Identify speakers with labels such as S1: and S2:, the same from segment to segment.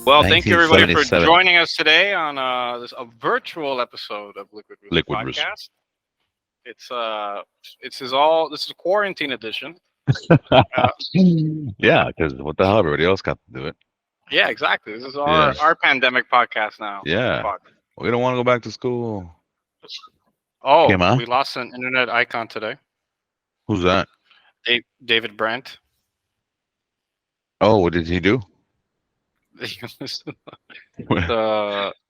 S1: Well, thank you everybody for
S2: 1977.
S1: joining us today on this a virtual episode of Liquid Roots
S2: Liquid Roost.
S1: podcast. It's this is quarantine edition. Uh,
S2: Yeah, because what the hell? Everybody else got to do it.
S1: yeah, exactly. This is
S2: Yeah.
S1: our pandemic podcast now.
S2: Yeah.
S1: Fuck.
S2: We don't want to go back to school.
S1: Oh,
S2: Came on.
S1: we lost an internet icon today.
S2: Who's that?
S1: David Brandt.
S2: Oh, what did he do?
S1: the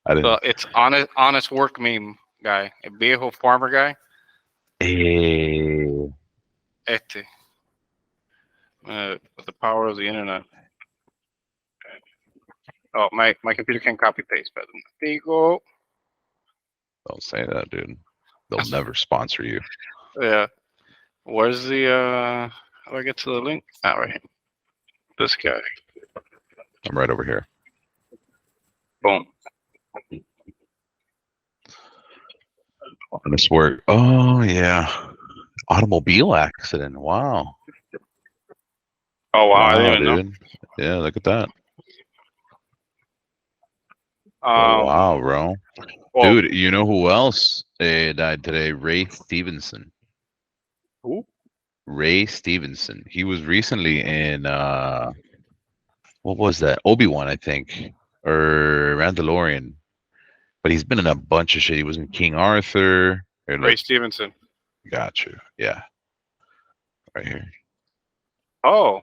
S2: I didn't.
S1: it's honest work meme guy, a viejo farmer guy.
S2: Eh,
S1: Este. With the power of the internet. Oh, my computer can copy paste better. There you go.
S2: don't say that, dude. They'll never sponsor you.
S1: Yeah. Where's the how do I get to the link? Ah, right here. This guy.
S2: I'm right over here.
S1: Boom.
S2: Honest work. Oh yeah. Automobile accident. Wow.
S1: Oh wow, I
S2: Wow,
S1: didn't even
S2: dude. Yeah, look at that.
S1: know.
S2: Wow, bro.
S1: Well,
S2: Dude, you know who else died today? Ray Stevenson.
S1: who?
S2: Ray Stevenson. He was recently in what was that? Obi-Wan, I think, or Mandalorian. But he's been in a bunch of shit. He was in King Arthur. Or
S1: Ray
S2: like,
S1: Stevenson.
S2: got you. Yeah, right here.
S1: Oh.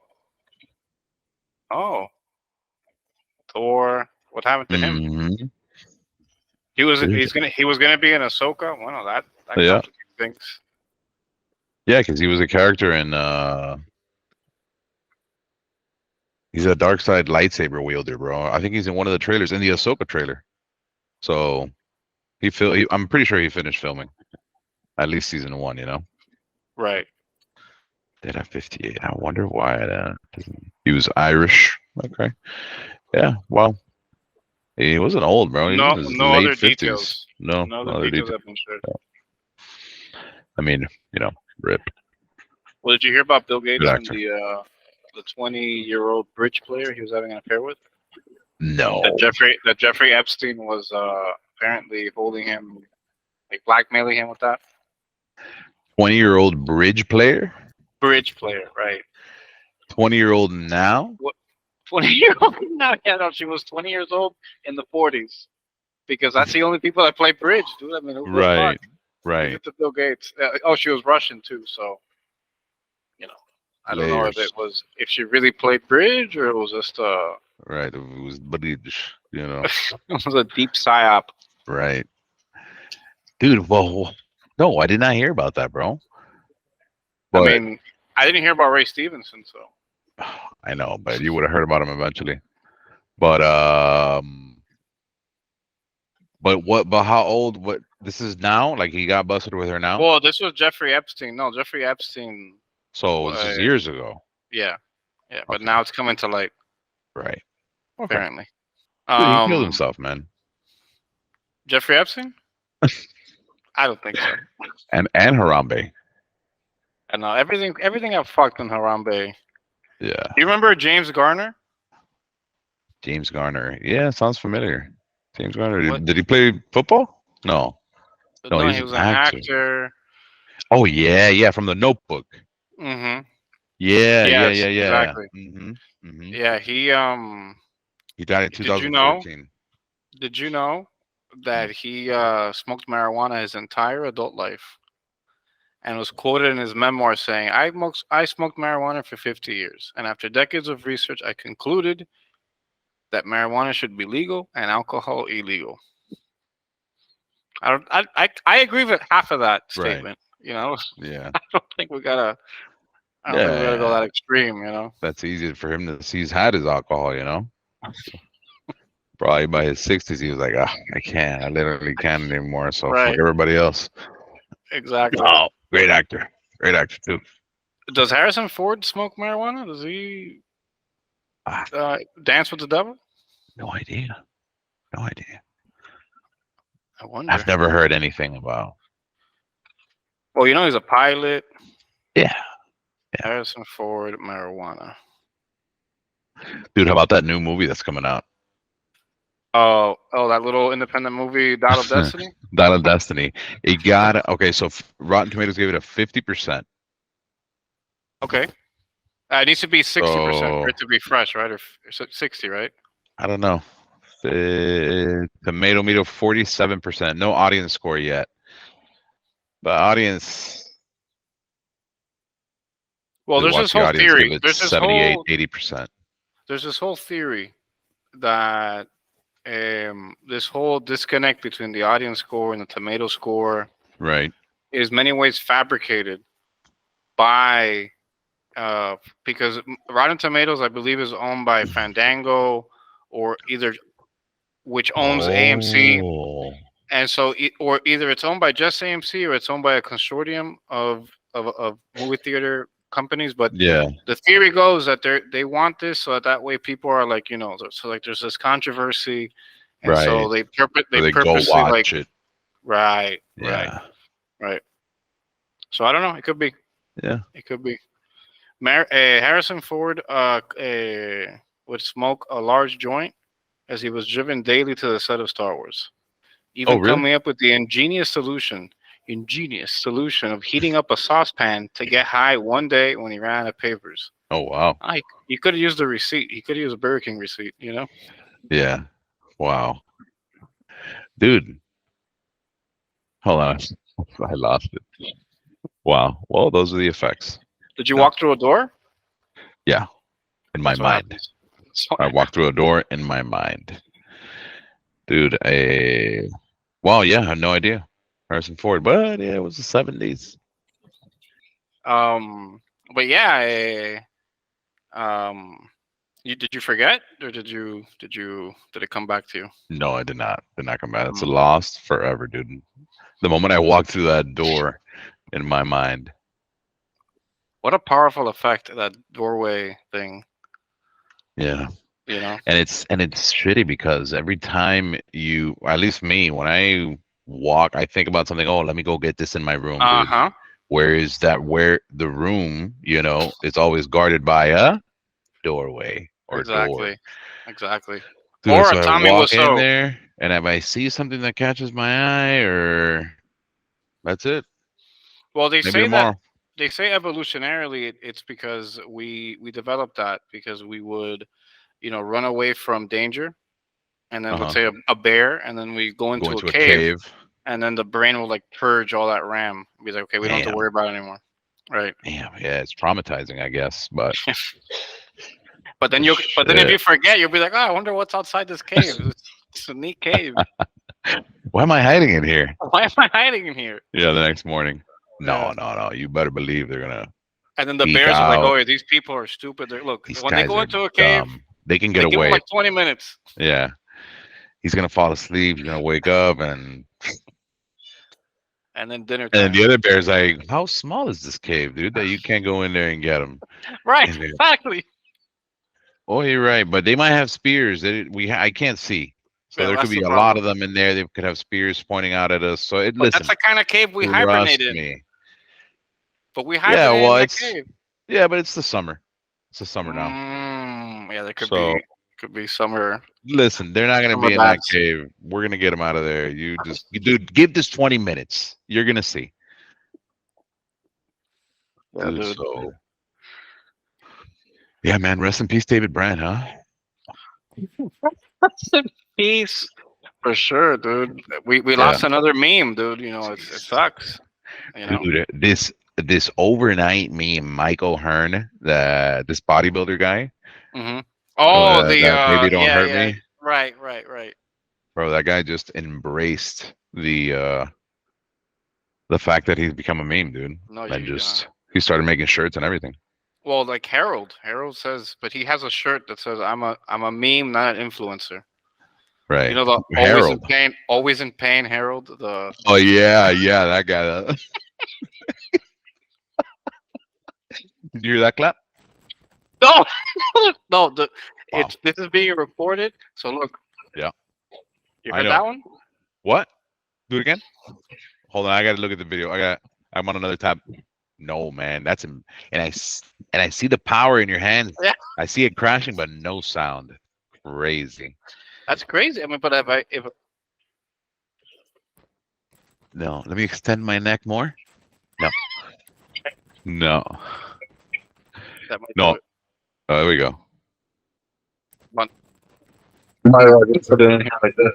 S1: Oh. Thor. What happened to him?
S2: Mhm.
S1: He was
S2: Dude.
S1: he was gonna be in Ahsoka. Well, that
S2: Yeah.
S1: complicates things.
S2: Yeah, because he was a character in. He's a dark side lightsaber wielder, bro. I think he's in one of the trailers, in the Ahsoka trailer. So I'm pretty sure he finished filming, at least season 1. You know.
S1: Right.
S2: Did have 58. I wonder why he was Irish. Okay. Yeah. Well, he wasn't old, bro. He was
S1: No
S2: in his
S1: no
S2: late
S1: other
S2: 50s.
S1: details.
S2: No,
S1: No
S2: no
S1: other
S2: other
S1: details
S2: details.
S1: have been shared.
S2: I mean, rip.
S1: Well, did you hear about Bill Gates
S2: Good
S1: and
S2: actor.
S1: the 20-year-old bridge player he was having an affair with?
S2: No.
S1: That Jeffrey Epstein was apparently holding him, like blackmailing him with that
S2: 20-year-old bridge player.
S1: bridge player, right?
S2: 20-year-old now.
S1: 20-year-old? No, yeah, no, she was 20 years old in the 40s because that's the only people that play bridge, dude. I mean, who the
S2: Right.
S1: fuck? Leave
S2: Right.
S1: it to Bill Gates. Oh, she was Russian too, so I don't know
S2: Layers.
S1: if she really played bridge or it was just
S2: Right. It was bridge.
S1: it was a deep psyop.
S2: Right. Dude. Well, no, I did not hear about that, bro. But
S1: I mean, I didn't hear about Ray Stevenson, so
S2: I know, but you would have heard about him eventually. But what? But how old? What? This is now? Like he got busted with her now?
S1: well, this was Jeffrey Epstein. No, Jeffrey Epstein.
S2: So this is years ago.
S1: Yeah, but
S2: Okay.
S1: now it's coming to light.
S2: Right. Okay.
S1: Apparently,
S2: Dude, he killed himself, man.
S1: Jeffrey Epstein? I don't think so.
S2: And Harambe.
S1: I know everything got fucked in Harambe.
S2: Yeah.
S1: Do you remember James Garner?
S2: James Garner. Yeah, sounds familiar. James Garner.
S1: What?
S2: Did he play football? No. No,
S1: No,
S2: he's
S1: he was
S2: an
S1: an
S2: actor.
S1: actor.
S2: Oh yeah, from The Notebook.
S1: Mm-hmm.
S2: Yeah,
S1: Yes,
S2: yeah.
S1: exactly.
S2: Yeah.
S1: Yeah,
S2: He died in
S1: Did you know?
S2: 2014.
S1: Did you know that he smoked marijuana his entire adult life, and was quoted in his memoir saying, I smoked marijuana for 50 years, and after decades of research, I concluded that marijuana should be legal and alcohol illegal." I agree with half of that
S2: Right.
S1: statement. You know,
S2: Yeah.
S1: I don't think we gotta go that extreme. You know,
S2: That's easy for him to see. He's had his alcohol, Probably by his 60s, he was like, I can't. I literally can't anymore. So
S1: Right.
S2: fuck everybody else.
S1: exactly.
S2: Oh, great actor. Great actor, too.
S1: Does Harrison Ford smoke marijuana? Does he
S2: Ah,
S1: dance with the devil?
S2: no idea. No idea.
S1: I wonder.
S2: I've never heard anything about.
S1: Well, he's a pilot.
S2: Yeah.
S1: Harrison Ford, marijuana.
S2: Dude, how about that new movie that's coming out?
S1: Oh, that little independent movie, Dial of Destiny.
S2: Dial of Destiny. It got okay. So Rotten Tomatoes gave it a 50%.
S1: Okay, it needs to be 60% for
S2: So
S1: it to be fresh, right? Or 60, right?
S2: I don't know. Tomato meter 47%. No audience score yet. But audience,
S1: Well,
S2: we
S1: there's
S2: watch
S1: this
S2: the
S1: whole
S2: audience give
S1: theory.
S2: it 78, 80%.
S1: There's this whole theory that this whole disconnect between the audience score and the tomato score
S2: Right.
S1: is many ways fabricated by because Rotten Tomatoes, I believe, is owned by Fandango or either which owns AMC,
S2: Oh,
S1: and so or either it's owned by just AMC or it's owned by a consortium of movie theater companies. But
S2: yeah,
S1: the theory goes that they want this so that way people are like, so like there's this controversy, and so
S2: right.
S1: they
S2: So they go
S1: purposely like,
S2: watch it.
S1: right, right,
S2: Yeah.
S1: right. So I don't know. It could be.
S2: Yeah.
S1: It could be. Harrison Ford would smoke a large joint as he was driven daily to the set of Star Wars,
S2: Oh,
S1: even
S2: really?
S1: coming up with the ingenious solution of heating up a saucepan to get high one day when he ran out of papers.
S2: Oh, wow.
S1: He could have used the receipt. He could have used a Burger King receipt, you know?
S2: Yeah. Wow. Dude, hold on. I lost it. Wow. Well, those are the effects.
S1: Did you
S2: No.
S1: walk through a door?
S2: Yeah. In my
S1: That's what
S2: mind.
S1: happens. That's what
S2: I walked through a door in my mind. Dude, wow, yeah, I had no idea. Harrison Ford, but yeah, it was the 70s.
S1: um, but yeah, um, did you forget or did it come back to you?
S2: No, I did not. Did not come back. It's a
S1: Mm.
S2: lost forever, dude. The moment I walked through that door in my mind.
S1: What a powerful effect that doorway thing,
S2: Yeah.
S1: you know?
S2: And it's shitty because every time you, at least me, when I walk, I think about something, oh, let me go get this in my room,
S1: Uh
S2: dude.
S1: huh.
S2: Where the room, is always guarded by a doorway or door.
S1: Exactly. Exactly.
S2: Dude,
S1: Or a
S2: so I
S1: Tommy
S2: walk in
S1: Wiseau.
S2: there, and if I see something that catches my eye, or that's it.
S1: Well,
S2: Maybe tomorrow.
S1: they say evolutionarily it's because we developed that because we would run away from danger, and then let's
S2: Uh-huh.
S1: say a bear, and then we go
S2: Go
S1: into a
S2: into a
S1: cave,
S2: cave.
S1: and then the brain will like purge all that RAM. Be like, okay, we don't have to
S2: Damn.
S1: worry about it anymore. Right.
S2: Damn. Yeah, it's traumatizing, I guess. But
S1: But then if
S2: shit.
S1: you forget, you'll be like, oh, I wonder what's outside this cave. It's a neat cave.
S2: Why am I hiding in here?
S1: Why am I hiding in here?
S2: Yeah, the next morning.
S1: Yeah.
S2: No, no, no. You better believe they're gonna
S1: And then the
S2: peek
S1: bears are like,
S2: out.
S1: oh, these people are stupid. Look,
S2: These
S1: when they
S2: guys
S1: go
S2: are
S1: into a cave,
S2: dumb. They can get
S1: they give them
S2: away.
S1: like 20 minutes,
S2: Yeah. He's gonna fall asleep. He's gonna wake up,
S1: and then dinner
S2: and then
S1: time.
S2: the other bear's like, "How small is this cave, dude? That you can't go in there and get him."
S1: Right,
S2: And they,
S1: exactly.
S2: oh, you're right, but they might have spears. I can't see, so
S1: Yeah,
S2: there could
S1: that's
S2: be
S1: the
S2: a lot of
S1: problem.
S2: them in there. They could have spears pointing out at us. So
S1: But that's
S2: listen,
S1: the kind of cave we hibernate
S2: trust
S1: in.
S2: me.
S1: But we
S2: Yeah,
S1: hibernate in
S2: well,
S1: that
S2: it's
S1: cave.
S2: yeah, but it's the summer. It's the summer now.
S1: Yeah, there
S2: So
S1: could be summer
S2: listen, they're not gonna
S1: summer
S2: be in that
S1: bats.
S2: cave. We're gonna get them out of there. Dude, give this 20 minutes. You're gonna see,
S1: Yeah,
S2: dude.
S1: dude.
S2: So yeah, man. Rest in peace, David Brand, huh?
S1: Peace for sure, dude. We
S2: Yeah,
S1: lost another meme, dude. It sucks. You know.
S2: dude. This overnight meme, Mike O'Hearn, this bodybuilder guy,
S1: Hmm. Oh, the
S2: that baby don't hurt
S1: yeah.
S2: me,
S1: Right, right, right.
S2: bro. That guy just embraced the fact that he's become a meme, dude,
S1: No,
S2: and
S1: you
S2: just he started making shirts and everything.
S1: well, like Harold. Harold says, but he has a shirt that says, I'm a meme, not an influencer." You
S2: Right,
S1: know the
S2: Harold.
S1: always in pain Harold. The
S2: Oh yeah, yeah, that guy. Did you hear that clap?
S1: no, no.
S2: Wow.
S1: This is being recorded. So look,
S2: Yeah,
S1: you
S2: I
S1: heard
S2: know.
S1: that one?
S2: What? Do it again. Hold on, I gotta look at the video. I'm on another tab. No, man, that's him. And I see the power in your hands.
S1: Yeah.
S2: I see it crashing, but no sound. Crazy.
S1: That's crazy. I mean, but if
S2: No, let me extend my neck more. No, no,
S1: that might do
S2: no.
S1: it.
S2: There we go.
S1: One.
S3: Just put it in here like this.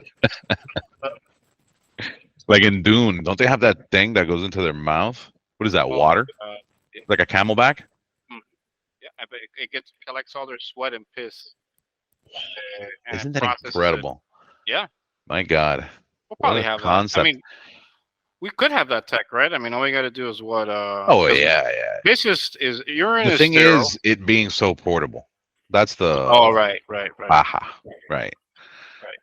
S2: Like in Dune, don't they have that thing that goes into their mouth? What is that?
S1: Oh,
S2: Water?
S1: yeah,
S2: Like a camelback?
S1: mm, yeah. I bet it gets collects all their sweat and piss, and it
S2: Isn't that
S1: processes it.
S2: incredible?
S1: Yeah,
S2: My God,
S1: we'll
S2: what
S1: probably
S2: a
S1: have that. I
S2: concept!
S1: mean, we could have that tech, right? I mean, all we got to do is what
S2: Oh
S1: because
S2: yeah, yeah.
S1: this is urine
S2: The
S1: is
S2: thing
S1: sterile.
S2: is, it being so portable. That's
S1: Oh,
S2: the
S1: right, right, right,
S2: aha, right?
S1: right.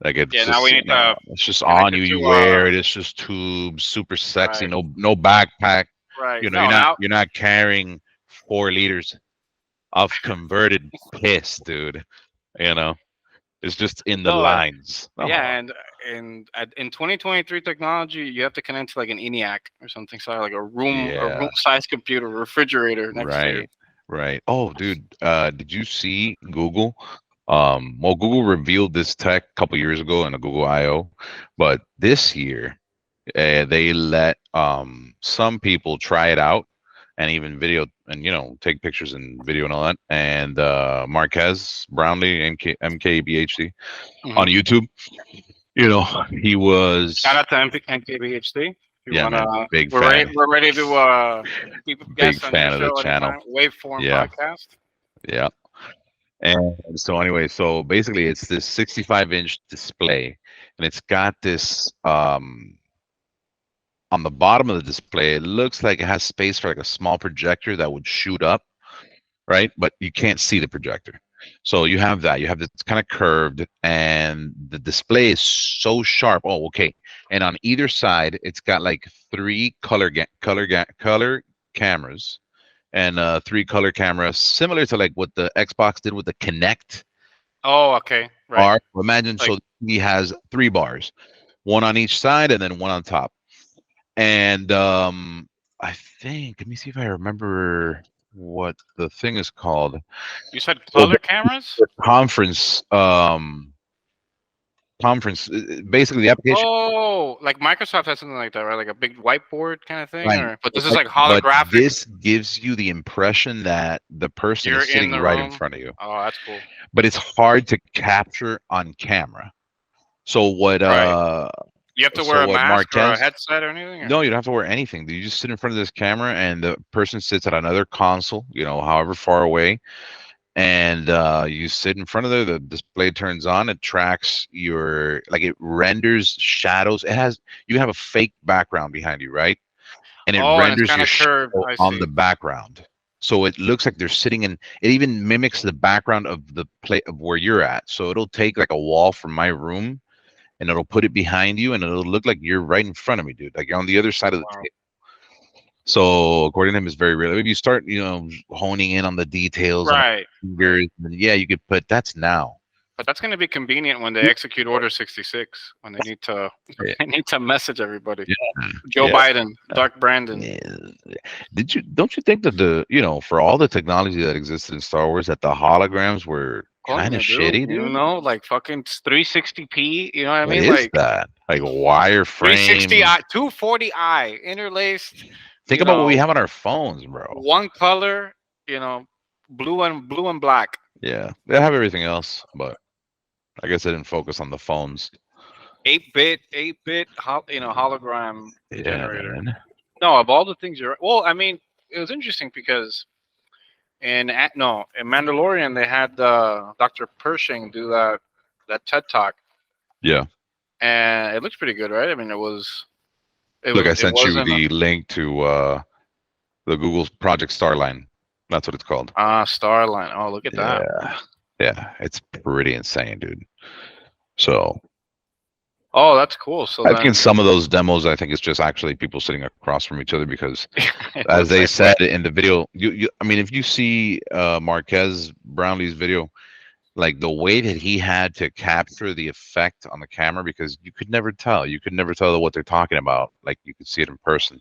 S2: Like
S1: Yeah,
S2: it's
S1: now we
S2: just
S1: need to
S2: it's just
S1: connect
S2: on
S1: it
S2: you. You
S1: to
S2: wear it. It's just tubes, super sexy.
S1: right,
S2: No backpack.
S1: right.
S2: You know,
S1: No, now
S2: you're not carrying 4 liters of converted piss, dude. You know, it's just in the
S1: no,
S2: lines. Oh,
S1: yeah, and in 2023 technology, you have to connect to like an ENIAC or something, so like a room
S2: yeah,
S1: size computer, refrigerator next to you.
S2: right, right. Oh, dude, did you see Google? Well, Google revealed this tech a couple years ago in a Google I/O, but this year they let some people try it out and even video and take pictures and video and all that. And Marquez Brownlee, MKBHD
S1: Hmm.
S2: on YouTube, he
S1: Shout
S2: was,
S1: out to NKBHD. If you
S2: yeah,
S1: wanna,
S2: man, big
S1: we're ready.
S2: fan,
S1: We're ready to keep a
S2: big
S1: guest on your
S2: fan of the
S1: show
S2: channel.
S1: anytime. Waveform
S2: Yeah,
S1: podcast.
S2: yeah. And so anyway, so basically it's this 65-inch display, and it's got this on the bottom of the display, it looks like it has space for like a small projector that would shoot up, right? But you can't see the projector. So you have that. You have this kind of curved, and the display is so sharp. Oh, okay. And on either side, it's got like three color cameras, and three color cameras, similar to like what the Xbox did with the Kinect.
S1: Oh, okay, right.
S2: Bar. Imagine,
S1: Like
S2: so he has three bars, one on each side, and then one on top. And I think, let me see if I remember what the thing is called.
S1: you said,
S2: So
S1: color cameras.
S2: the basically the application,
S1: Oh, like Microsoft has something like that, right? Like a big whiteboard kind of thing,
S2: right?
S1: or but this is
S2: Right,
S1: like
S2: but
S1: holographic.
S2: this gives you the impression that the person
S1: You're
S2: is
S1: in
S2: sitting
S1: the
S2: right in
S1: room.
S2: front of you,
S1: Oh, that's cool.
S2: but it's hard to capture on camera. So
S1: Right. You have to wear a mask or a
S2: Marquez,
S1: headset or anything, or
S2: no, you don't have to wear anything. You just sit in front of this camera, and the person sits at another console, however far away, and you sit in front of there. The display turns on. It tracks it renders shadows. You have a fake background behind you, right? And it
S1: oh, and it's
S2: renders
S1: kind
S2: your
S1: of curved.
S2: shadow
S1: I
S2: on
S1: see.
S2: the background. So it looks like they're sitting in. It even mimics the background of the play of where you're at. So it'll take like a wall from my room, and it'll put it behind you, and it'll look like you're right in front of me, dude. Like you're on the other side of the
S1: Wow.
S2: table. So according to him, it's very real. If you start, honing in on the details on
S1: Right. Right.
S2: fingers, then yeah, you could put that's now.
S1: But that's going to be convenient when they execute Order 66 when they need to
S2: Yeah,
S1: they need to message everybody. Joe
S2: yeah,
S1: Biden, Dark Brandon.
S2: yeah. Don't you think that for all the technology that existed in Star Wars, that the holograms were kind of
S1: Coño, dude.
S2: shitty, dude?
S1: Like fucking 360p. You know what I
S2: What
S1: mean?
S2: is
S1: Like
S2: that? Like
S1: 360i,
S2: wireframe?
S1: 240i interlaced.
S2: Think
S1: You
S2: about what we
S1: know,
S2: have on our phones, bro.
S1: one color. You know, blue and black.
S2: Yeah, they have everything else, but I guess I didn't focus on the phones.
S1: 8-bit, hologram
S2: Yeah,
S1: generator.
S2: man.
S1: No, of all the things you're well, I mean, it was interesting because in Mandalorian they had Dr. Pershing do that TED talk,
S2: Yeah.
S1: and it looks pretty good, right? I mean,
S2: Look, I
S1: it
S2: sent you
S1: wasn't
S2: the link to the Google Project Starline. That's what it's called.
S1: Starline. Oh, look at that.
S2: Yeah. Yeah, it's pretty insane, dude. So
S1: Oh, that's cool. So
S2: I think in
S1: then
S2: some of those demos, I think it's just actually people sitting across from each other because,
S1: it
S2: as
S1: looks
S2: they
S1: like
S2: said in the video, I mean, if you see Marquez Brownlee's video, like the way that he had to capture the effect on the camera, because you could never tell what they're talking about, like you could see it in person,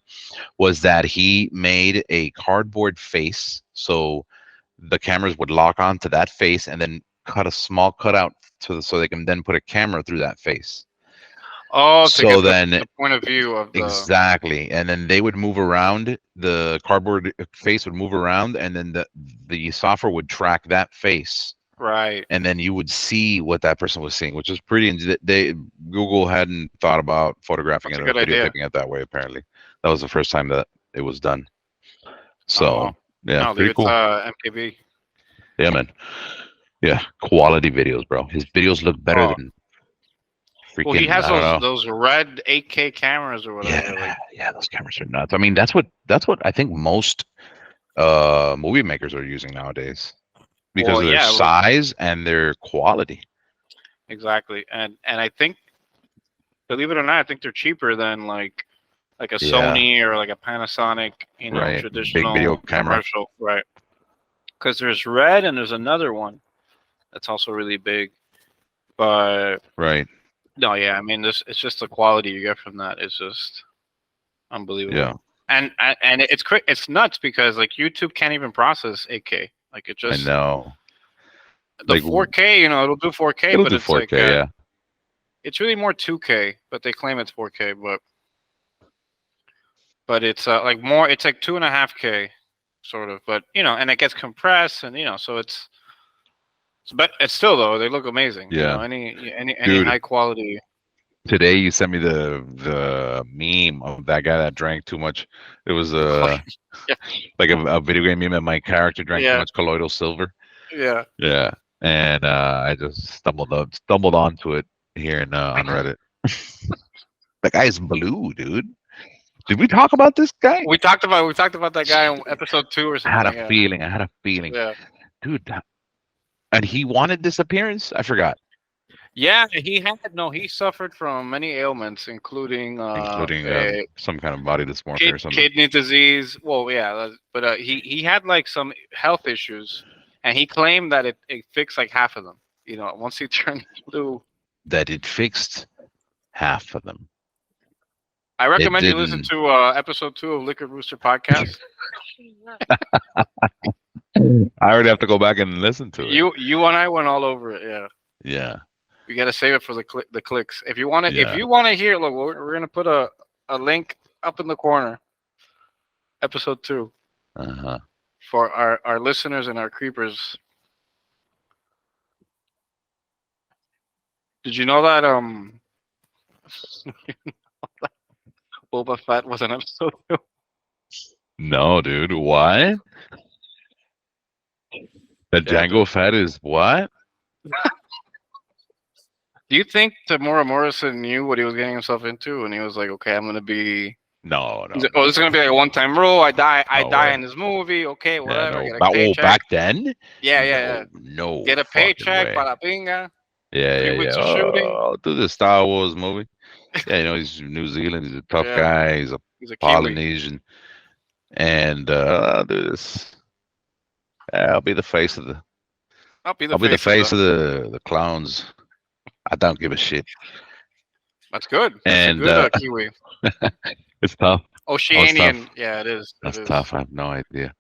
S2: was that he made a cardboard face, so the cameras would lock on to that face and then cut a small cutout so they can then put a camera through that face.
S1: Oh, to
S2: So
S1: get
S2: then
S1: the point of view of the
S2: exactly, and then they would move around. The cardboard face would move around, and then the software would track that face,
S1: right.
S2: and then you would see what that person was seeing, which is pretty. They Google hadn't thought about photographing
S1: That's
S2: it
S1: a
S2: or
S1: good idea.
S2: videotaping it that way. Apparently, that was the first time that it was done.
S1: Oh
S2: So
S1: well.
S2: yeah,
S1: No, leave
S2: pretty
S1: it to
S2: cool.
S1: MKB.
S2: Yeah, man. Yeah, quality videos, bro. His videos look better
S1: Oh,
S2: than
S1: well, he
S2: freaking.
S1: has
S2: I don't know.
S1: those red 8K cameras or whatever.
S2: Yeah,
S1: Like,
S2: yeah, those cameras are nuts. I mean, that's what I think most movie makers are using nowadays because
S1: well,
S2: of their
S1: yeah, like,
S2: size and their quality.
S1: exactly. And I think, believe it or not, I think they're cheaper than like a
S2: Yeah,
S1: Sony or like a Panasonic,
S2: right. Big video
S1: traditional
S2: camera.
S1: commercial, right? Because there's red and there's another one that's also really big. But
S2: Right.
S1: no, yeah, I mean, this it's just the quality you get from that is just
S2: Yeah,
S1: unbelievable. And it's nuts because like YouTube can't even process 8K. Like it
S2: I
S1: just
S2: know.
S1: the
S2: Like
S1: 4K, it'll do 4K,
S2: it'll
S1: but
S2: do
S1: it's like
S2: 4K. Yeah.
S1: it's really more 2K, but they claim it's 4K, but it's like more, it's like 2.5K sort of, but and it gets compressed and so but it's still though they look amazing.
S2: Yeah,
S1: Any
S2: dude.
S1: high quality.
S2: Today you sent me the meme of that guy that drank too much. It was
S1: Yeah,
S2: like a video game meme, and my character drank too
S1: yeah,
S2: much colloidal silver.
S1: yeah.
S2: Yeah, and I just stumbled onto it here on Reddit. That guy's blue, dude. Did we talk about this guy?
S1: We talked about that guy in episode 2 or
S2: I had a
S1: something. Yeah,
S2: feeling. I had a feeling,
S1: yeah,
S2: dude. And he wanted this appearance. I forgot,
S1: yeah. He suffered from many ailments, including
S2: including some kind of body dysmorphia or something.
S1: kidney disease. Well, yeah, but he had like some health issues, and he claimed that it fixed like half of them. Once he turned blue.
S2: That it fixed half of them.
S1: I
S2: It
S1: recommend you listen
S2: didn't.
S1: to episode 2 of Liquor Rooster podcast.
S2: I already have to go back and listen to it.
S1: You and I went all over it. Yeah,
S2: Yeah,
S1: we got to save it for the clicks. If you want to,
S2: yeah.
S1: hear, look, we're gonna put a link up in the corner. Episode 2
S2: Uh-huh.
S1: for our listeners and our creepers. Did you know that Boba Fett was an episode 2?
S2: No, dude. Why? The
S1: Yeah,
S2: Django Fett is what?
S1: do you think Tamura Morrison knew what he was getting himself into when he was like, okay, I'm gonna be.
S2: No, no,
S1: He's like, oh, this is gonna be like a one-time role. I die
S2: no way.
S1: in this movie. Okay,
S2: Yeah,
S1: whatever.
S2: no.
S1: Get a
S2: Well,
S1: paycheck.
S2: back then?
S1: Yeah, yeah.
S2: No
S1: Get a
S2: fucking
S1: paycheck.
S2: way.
S1: Para pinga.
S2: Yeah,
S1: 3
S2: yeah,
S1: weeks
S2: yeah.
S1: of shooting.
S2: Oh, I'll do the Star Wars movie. Yeah, he's from New Zealand. He's a tough
S1: Yeah,
S2: guy. He's a
S1: he's a Kiwi.
S2: Polynesian. And I'll do this. I'll be the face of the
S1: I'll be the
S2: I'll be the
S1: face
S2: face of the clowns. I don't give a shit.
S1: That's good. That's
S2: And
S1: a good Kiwi.
S2: it's tough.
S1: Oceanian. Yeah, it is.
S2: That's
S1: It is.
S2: tough. I have no idea.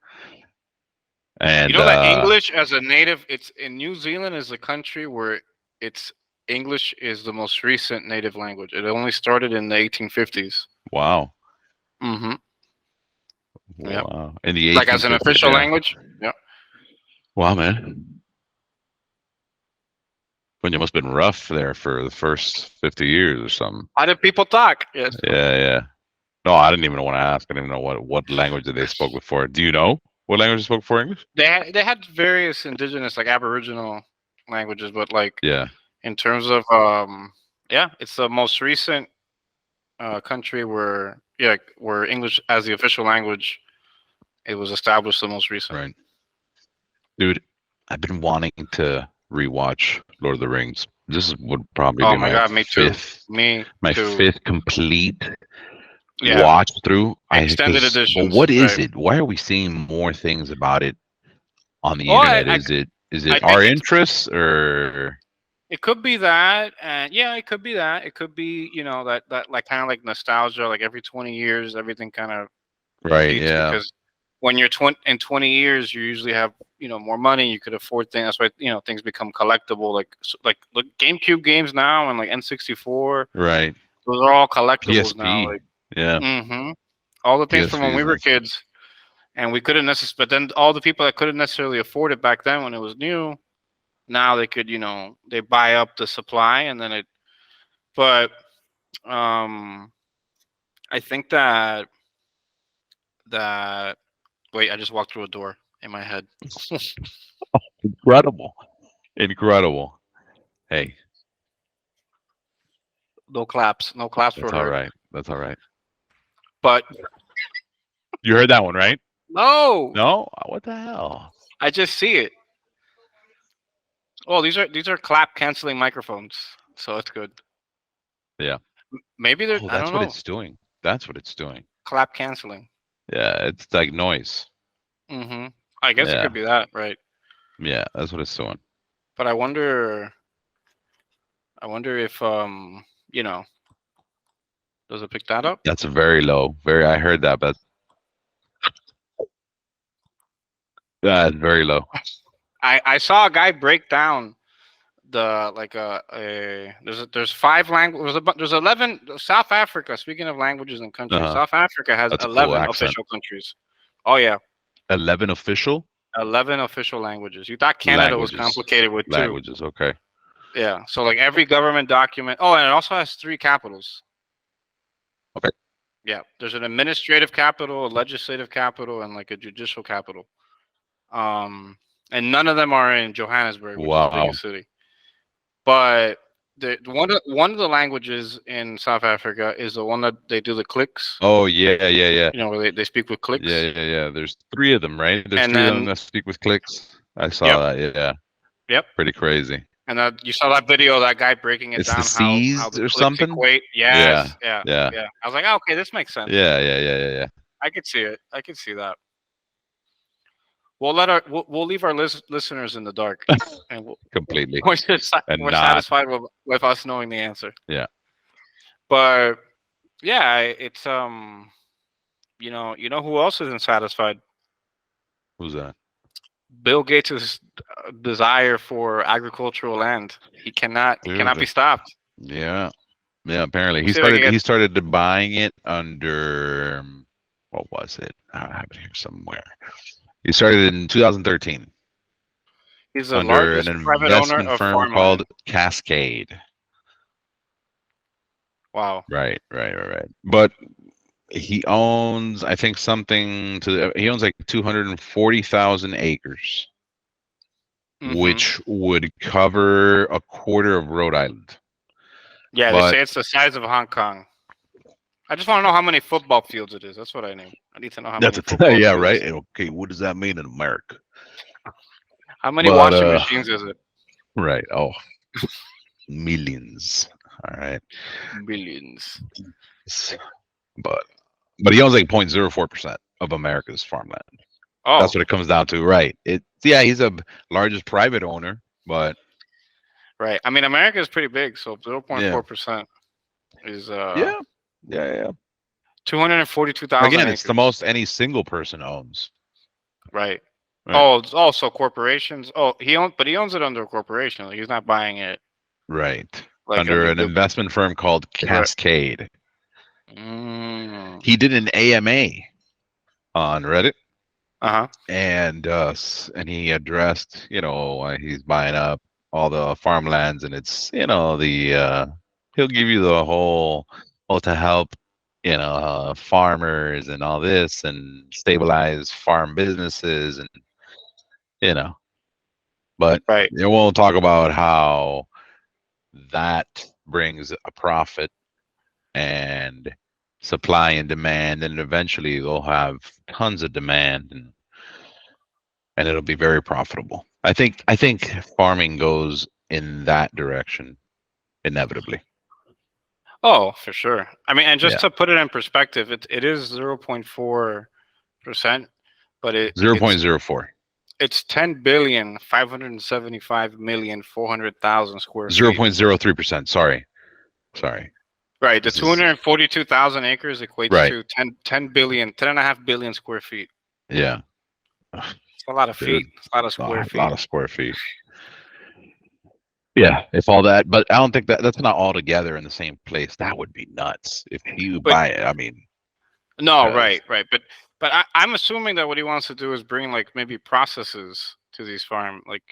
S2: And
S1: You know that English as a native, it's in New Zealand is a country where it's English is the most recent native language. It only started in the 1850s.
S2: wow,
S1: Mm-hmm. Yeah.
S2: wow. In the
S1: Like as an
S2: 1850s,
S1: official
S2: yeah.
S1: language. Yeah.
S2: Wow, man. But it must have been rough there for the first 50 years or something.
S1: How did people talk? Yes.
S2: Yeah, yeah. No, I didn't even want to ask. I didn't even know what language did they spoke before. Do you know what language they spoke before English?
S1: They had various indigenous like Aboriginal languages, but like
S2: Yeah.
S1: in terms of it's the most recent country where English as the official language it was established the most recent.
S2: Right. Dude, I've been wanting to rewatch Lord of the Rings. This would probably
S1: Oh
S2: be
S1: my
S2: my
S1: god, me too.
S2: fifth
S1: Me too.
S2: fifth complete
S1: Yeah.
S2: watch through.
S1: Extended
S2: 'Cause,
S1: editions,
S2: well, what is
S1: right.
S2: it? Why are we seeing more things about it on the
S1: Well,
S2: internet?
S1: I
S2: Is
S1: I
S2: it our
S1: think
S2: interests or
S1: it could be that, and yeah, it could be that. It could be that like kind of like nostalgia. Like every 20 years, everything kind of
S2: right?
S1: repeats
S2: Yeah.
S1: because when you're in 20 years, you usually have more money. You could afford things. That's why things become collectible. Like look, GameCube games now and like N64.
S2: Right.
S1: Those are all collectibles now.
S2: PSP.
S1: Like
S2: Yeah.
S1: all the things from
S2: PSP
S1: when
S2: is
S1: we were
S2: nice.
S1: kids, and we couldn't necessarily. But then all the people that couldn't necessarily afford it back then when it was new, now they could they buy up the supply and then it. But I think that wait, I just walked through a door in my head.
S2: Incredible. Incredible. Hey,
S1: No claps. No claps
S2: that's
S1: for
S2: all
S1: her.
S2: right. That's all right.
S1: But
S2: You heard that one, right?
S1: no,
S2: No? What the hell?
S1: I just see it. Oh, these are clap canceling microphones, so it's good.
S2: Yeah.
S1: Maybe they're
S2: Oh,
S1: I
S2: that's
S1: don't
S2: what
S1: know
S2: it's doing. That's what it's doing.
S1: clap canceling.
S2: Yeah, it's like noise.
S1: I guess it
S2: Yeah.
S1: could be that, right?
S2: Yeah, that's what it's doing.
S1: But I wonder if does it pick that up?
S2: That's very low. Very. I heard that, but that's very low.
S1: I saw a guy break down the like there's 5 languages there's 11 South Africa. Speaking of languages and countries,
S2: Uh-huh.
S1: South Africa has
S2: That's a cool
S1: 11
S2: accent.
S1: official countries. Oh yeah,
S2: 11 official
S1: 11 official languages. You thought Canada was
S2: languages.
S1: complicated with 2.
S2: Languages. Okay.
S1: Yeah, so like every government document. Oh, and it also has 3 capitals.
S2: Okay.
S1: Yeah, there's an administrative capital, a legislative capital, and like a judicial capital. And none of them are in Johannesburg, which is the
S2: Wow.
S1: biggest city. But one of the languages in South Africa is the one that they do the clicks.
S2: Oh yeah, yeah, yeah.
S1: Where they speak with clicks.
S2: Yeah, yeah, yeah. There's 3 of them, right? There's
S1: And
S2: 3 of them
S1: then
S2: that speak with clicks. I saw that. Yeah.
S1: Yep.
S2: Pretty crazy.
S1: And you saw that video of that guy breaking it
S2: It's
S1: down,
S2: the C's
S1: how the
S2: or
S1: clicks
S2: something?
S1: equate. Yes, yeah.
S2: Yeah.
S1: I was like, oh, okay, this makes sense.
S2: Yeah, yeah, yeah, yeah, yeah.
S1: I could see it. I could see that. We'll leave our listeners in the dark, and
S2: Completely.
S1: we're
S2: And not
S1: satisfied with us knowing the answer.
S2: Yeah.
S1: But yeah, it's you know who else isn't satisfied?
S2: Who's that?
S1: Bill Gates' desire for agricultural land. He cannot be stopped.
S2: Yeah. Yeah, apparently.
S1: We'll see if I can
S2: He started buying it under what was it? I have it here somewhere. He started in 2013
S1: He's the
S2: under
S1: largest
S2: an
S1: private owner
S2: investment
S1: of
S2: firm
S1: farmland.
S2: called Cascade.
S1: Wow.
S2: Right. But he owns, I think, he owns like 240,000 acres, which would cover a quarter of Rhode Island.
S1: Yeah, they say it's the size of Hong Kong. I just want to know how many football fields it is. That's what I need. I need to know how many football
S2: yeah,
S1: fields.
S2: right. Okay, what does that mean in America?
S1: How many washing machines is it?
S2: Right. Oh, millions. All right.
S1: Billions.
S2: But he owns like 0.04% of America's farmland.
S1: Oh,
S2: that's what it comes down to, right? He's a largest private owner, but
S1: right. I mean, America is pretty big, so 0.4% is
S2: yeah.
S1: 242,000.
S2: Again,
S1: acres.
S2: it's the most any single person owns.
S1: Right. Oh, it's also corporations. Oh, he owns it under a corporation. Like, he's not buying it.
S2: Right.
S1: Like
S2: under an investment firm called Cascade. He did an AMA on Reddit. And he addressed, why he's buying up all the farmlands, and it's, he'll give you the whole to help, farmers and all this, and stabilize farm businesses, and but
S1: right.
S2: It won't talk about how that brings a profit and supply and demand, and eventually they'll have tons of demand, and it'll be very profitable. I think farming goes in that direction inevitably.
S1: Oh, for sure. I mean, and just to put it in perspective, it is 0.4%, but
S2: 0.04.
S1: It's 10,575,400,000 square feet.
S2: 0.03%. Sorry.
S1: Right. The 242,000 acres equates to 10.5 billion square feet.
S2: Yeah,
S1: It's a lot of
S2: dude,
S1: feet. It's a lot of square
S2: a
S1: feet.
S2: lot of square feet. Yeah, if all that, but I don't think that's not all together in the same place. That would be nuts if you
S1: But
S2: buy it. I mean,
S1: no,
S2: because
S1: right. But I'm assuming that what he wants to do is bring like maybe processes to these farm, like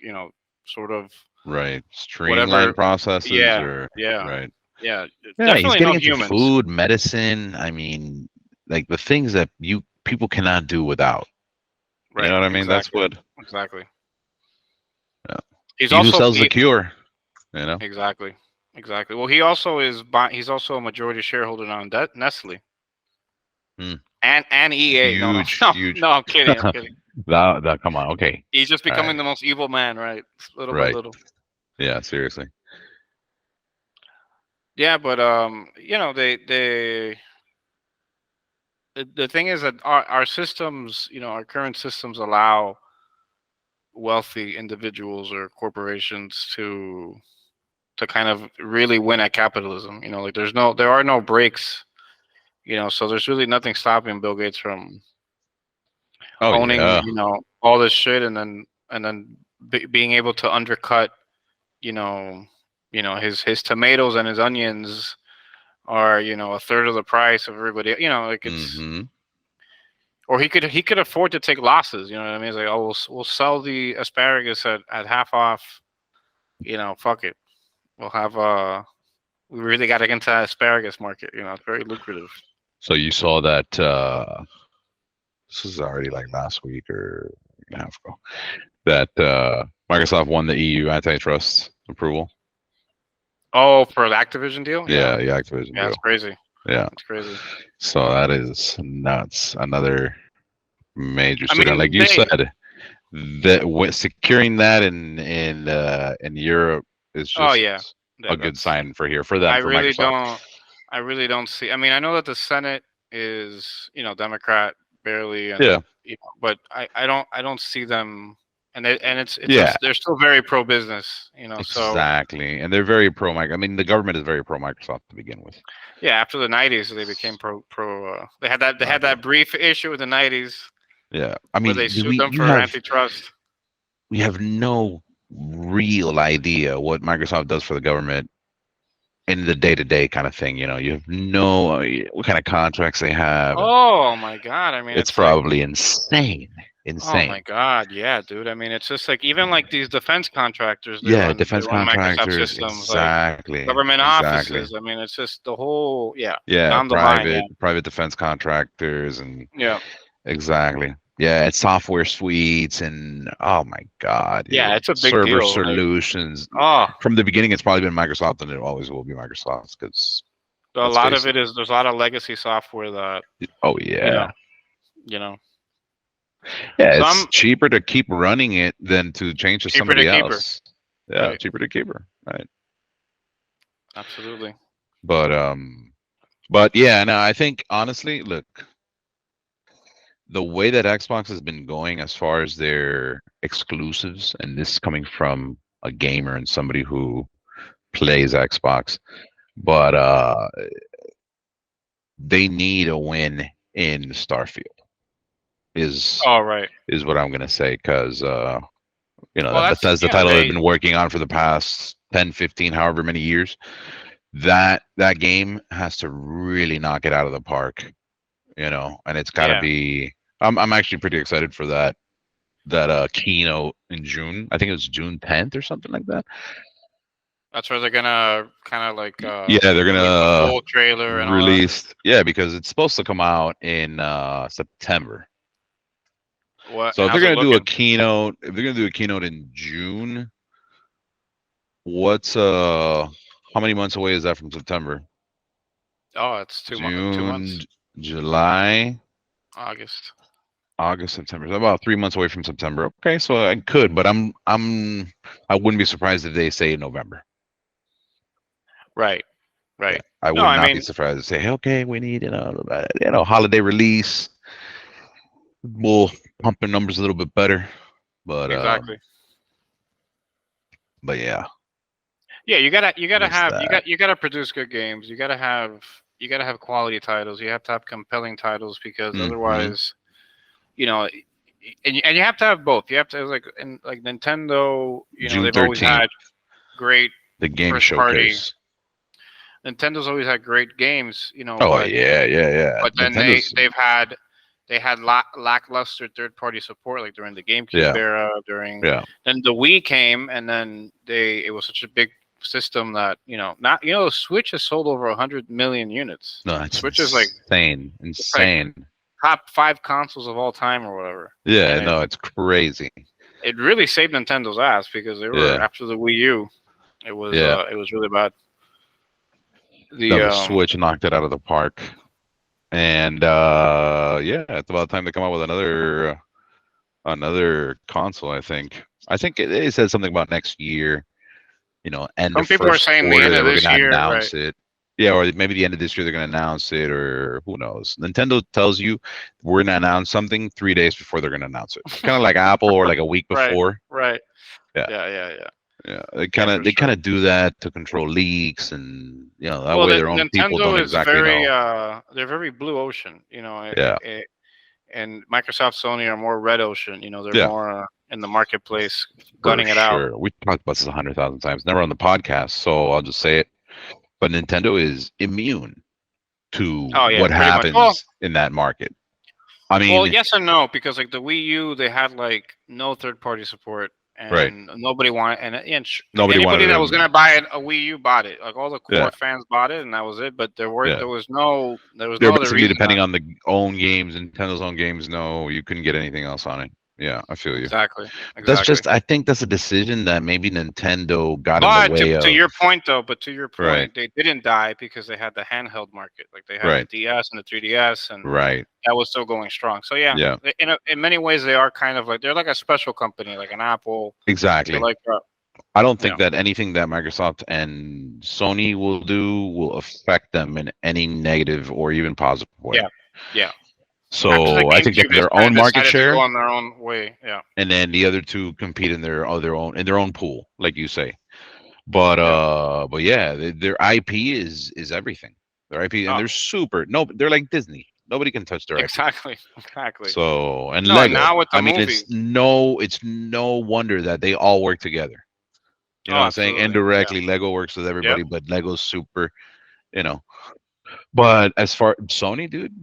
S1: sort of
S2: right,
S1: whatever.
S2: streamline processes
S1: Yeah,
S2: or
S1: yeah,
S2: right.
S1: yeah.
S2: Yeah, he's
S1: Definitely
S2: getting
S1: no
S2: into
S1: humans.
S2: food, medicine. I mean, like the things that you people cannot do without. You know
S1: Right.
S2: what I mean? That's
S1: Exactly.
S2: what.
S1: Exactly.
S2: Yeah.
S1: He's
S2: He who
S1: also
S2: sells the cure.
S1: exactly. Exactly. Well, he also is. He's also a majority shareholder now in Nestle
S2: Hmm.
S1: and EA. No, no,
S2: Huge,
S1: no,
S2: huge.
S1: no. I'm kidding. I'm kidding.
S2: That come on. Okay.
S1: He's just
S2: All
S1: becoming
S2: right.
S1: the most evil man, right? Little by
S2: Right.
S1: little.
S2: Yeah. Seriously.
S1: Yeah, but they the thing is that our systems, our current systems allow wealthy individuals or corporations to kind of really win at capitalism. Like there are no breaks. So there's really nothing stopping Bill Gates from
S2: Oh
S1: owning,
S2: yeah.
S1: all this shit, and then being able to undercut, you know, his tomatoes and his onions are a third of the price of everybody. Like it's
S2: Mm-hmm.
S1: or he could afford to take losses. You know what I mean? It's like, oh, we'll sell the asparagus at half off. Fuck it. We'll have we really got to get into that asparagus market. It's very lucrative.
S2: So you saw that. This was already like last week or a week and a half ago. That Microsoft won the EU antitrust approval.
S1: Oh, for the Activision deal? Yeah,
S2: Yeah, the Activision
S1: yeah, it's
S2: deal.
S1: crazy.
S2: Yeah.
S1: It's crazy.
S2: So that is nuts. Another major
S1: I
S2: city, and like
S1: mean,
S2: you said, that securing that in Europe is
S1: Oh yeah,
S2: just a good
S1: that's.
S2: sign for here for them
S1: I
S2: for
S1: really
S2: Microsoft.
S1: don't. I really don't see. I mean, I know that the Senate is Democrat barely, and
S2: Yeah,
S1: but I don't see them,
S2: yeah,
S1: they're still very pro business. So
S2: exactly. And they're very pro Microsoft. I mean, the government is very pro Microsoft to begin with.
S1: yeah, after the '90s they became pro. They had that
S2: Exactly.
S1: brief issue in the '90s
S2: Yeah, I
S1: where they
S2: mean,
S1: sued them for antitrust.
S2: we have no real idea what Microsoft does for the government in the day-to-day kind of thing. You have no what kind of contracts they have, and
S1: Oh my god! I mean,
S2: it's
S1: it's like.
S2: probably insane,
S1: Oh my
S2: insane.
S1: God, yeah, dude. I mean, it's just like even like these defense contractors, they
S2: Yeah,
S1: run they
S2: defense
S1: run Microsoft
S2: contractors,
S1: systems, like
S2: exactly,
S1: government
S2: exactly.
S1: offices. I mean, it's just the whole, yeah,
S2: Yeah,
S1: down the line, yeah,
S2: private defense contractors, and
S1: yeah,
S2: exactly. Yeah, it's software suites, and oh my God,
S1: yeah.
S2: dude,
S1: It's a big
S2: server
S1: deal. Like,
S2: solutions.
S1: oh,
S2: From the beginning, it's probably been Microsoft, and it always will be Microsoft. Because
S1: a
S2: let's
S1: lot of
S2: face it.
S1: it is there's a lot of legacy software that
S2: Oh
S1: you know,
S2: yeah,
S1: you know.
S2: yeah.
S1: So
S2: It's
S1: I'm
S2: cheaper to keep running it than to change to
S1: cheaper to
S2: somebody
S1: keep her,
S2: else. Yeah,
S1: right?
S2: cheaper to keep her. Right.
S1: Absolutely.
S2: But yeah. No, I think honestly, look, the way that Xbox has been going as far as their exclusives, and this coming from a gamer and somebody who plays Xbox, but they need a win in Starfield is
S1: All right.
S2: is what I'm gonna say, because
S1: Well,
S2: that
S1: that's
S2: Bethesda title they've been working on for the past 10, 15, however many years. That game has to really knock it out of the park, and it's got to
S1: yeah.
S2: be. I'm actually pretty excited for that keynote in June. I think it was June 10th or something like that.
S1: That's where they're gonna kind of like
S2: Yeah, they're
S1: release the
S2: gonna
S1: full trailer and all that.
S2: release. Yeah, because it's supposed to come out in September.
S1: What
S2: So
S1: and
S2: if they're
S1: how's it
S2: gonna do a
S1: looking?
S2: keynote, if they're gonna do a keynote in June, what's how many months away is that from September?
S1: Oh, it's 2 months.
S2: June, July,
S1: August.
S2: August, September. So about 3 months away from September. Okay, so I could, but I wouldn't be surprised if they say November.
S1: Right.
S2: Yeah,
S1: Right.
S2: I
S1: No,
S2: would
S1: I
S2: not be
S1: mean,
S2: surprised to say, hey, okay, we need holiday release. We'll pump the numbers a little bit better, but
S1: exactly.
S2: yeah,
S1: Yeah, you gotta
S2: there's
S1: have
S2: that.
S1: you gotta produce good games. You gotta have quality titles. You have to have compelling titles because
S2: Hmm.
S1: otherwise, and you have to have both. You have to like Nintendo.
S2: June
S1: They've always
S2: 13th,
S1: had great
S2: the game
S1: first party.
S2: showcase.
S1: Nintendo's always had great games,
S2: Oh
S1: but
S2: yeah, yeah, yeah.
S1: then
S2: Nintendo's
S1: they had lackluster third party support like during the GameCube
S2: yeah,
S1: era. During
S2: yeah.
S1: then the Wii came, and then it was such a big system that not the Switch has sold over 100 million units.
S2: No, that's
S1: Switch is like
S2: insane,
S1: it's like
S2: insane.
S1: top five consoles of all time or whatever,
S2: Yeah,
S1: and
S2: no, it's crazy.
S1: it really saved Nintendo's ass because they were
S2: Yeah,
S1: after the Wii U.
S2: yeah.
S1: It was really bad.
S2: No,
S1: The
S2: the Switch knocked it out of the park. And yeah, it's about time to come out with another console. I think it said something about next year. End of
S1: Some people are
S2: first
S1: saying the
S2: quarter
S1: end
S2: they
S1: of
S2: were
S1: this
S2: gonna
S1: year, right?
S2: announce it. Yeah, or maybe the end of this year they're gonna announce it, or who knows. Nintendo tells you we're gonna announce something 3 days before they're gonna announce it. Kind of like Apple, or like a week
S1: Right,
S2: before.
S1: right.
S2: Yeah,
S1: Yeah, yeah, yeah.
S2: yeah.
S1: Yeah, for
S2: They kind
S1: sure.
S2: of do that to control leaks, and that
S1: Well,
S2: way their own people don't
S1: Nintendo is
S2: exactly
S1: very
S2: know.
S1: they're very blue ocean,
S2: Yeah,
S1: and Microsoft, Sony are more red ocean. They're
S2: yeah.
S1: more in the marketplace,
S2: For
S1: gunning it out.
S2: sure. We talked about this 100,000 times, never on the podcast, so I'll just say it. But Nintendo is immune to
S1: Oh yeah,
S2: what
S1: pretty much. Well,
S2: happens in that market. I
S1: well,
S2: mean,
S1: yes and no, because like the Wii U, they had like no third party support,
S2: right.
S1: and nobody wanted,
S2: Nobody
S1: anybody
S2: wanted
S1: that was
S2: them.
S1: gonna buy a Wii U bought it. Like all the
S2: Yeah,
S1: core fans bought it, and that was it. But
S2: yeah.
S1: there was no
S2: They're
S1: other
S2: basically
S1: reason
S2: depending on the own games, Nintendo's own games. No, you couldn't get anything else on it. Yeah, I feel you.
S1: exactly,
S2: That's
S1: exactly.
S2: just, I think that's a decision that maybe Nintendo got in the
S1: But
S2: way
S1: to
S2: of.
S1: your point though,
S2: Right,
S1: they didn't die because they had the handheld market. Like they had the
S2: right,
S1: DS and the 3DS, and
S2: right.
S1: that was still going strong. So yeah,
S2: Yeah,
S1: in many ways they are kind of like they're like a special company, like an Apple. They're
S2: exactly.
S1: like
S2: I don't
S1: you
S2: think
S1: know,
S2: that anything that Microsoft and Sony will do will affect them in any negative or even positive way.
S1: yeah, yeah. After the
S2: So I think they
S1: GameCube,
S2: have
S1: they
S2: their
S1: kind
S2: own
S1: of
S2: market
S1: decided to go
S2: share,
S1: on their own way. Yeah,
S2: and then the other two compete in their own pool, like you say. But
S1: yeah.
S2: yeah, their IP is everything. Their IP, and
S1: Oh,
S2: they're super. No, they're like Disney. Nobody can touch their IP.
S1: exactly, exactly.
S2: So, and
S1: No, and
S2: Lego.
S1: now with the
S2: I mean,
S1: movie.
S2: it's no wonder that they all work together. You know
S1: Oh,
S2: what I'm saying?
S1: absolutely. Yeah.
S2: Indirectly, Lego works with
S1: Yep.
S2: everybody, but Lego's super, you know. But as far Sony, dude,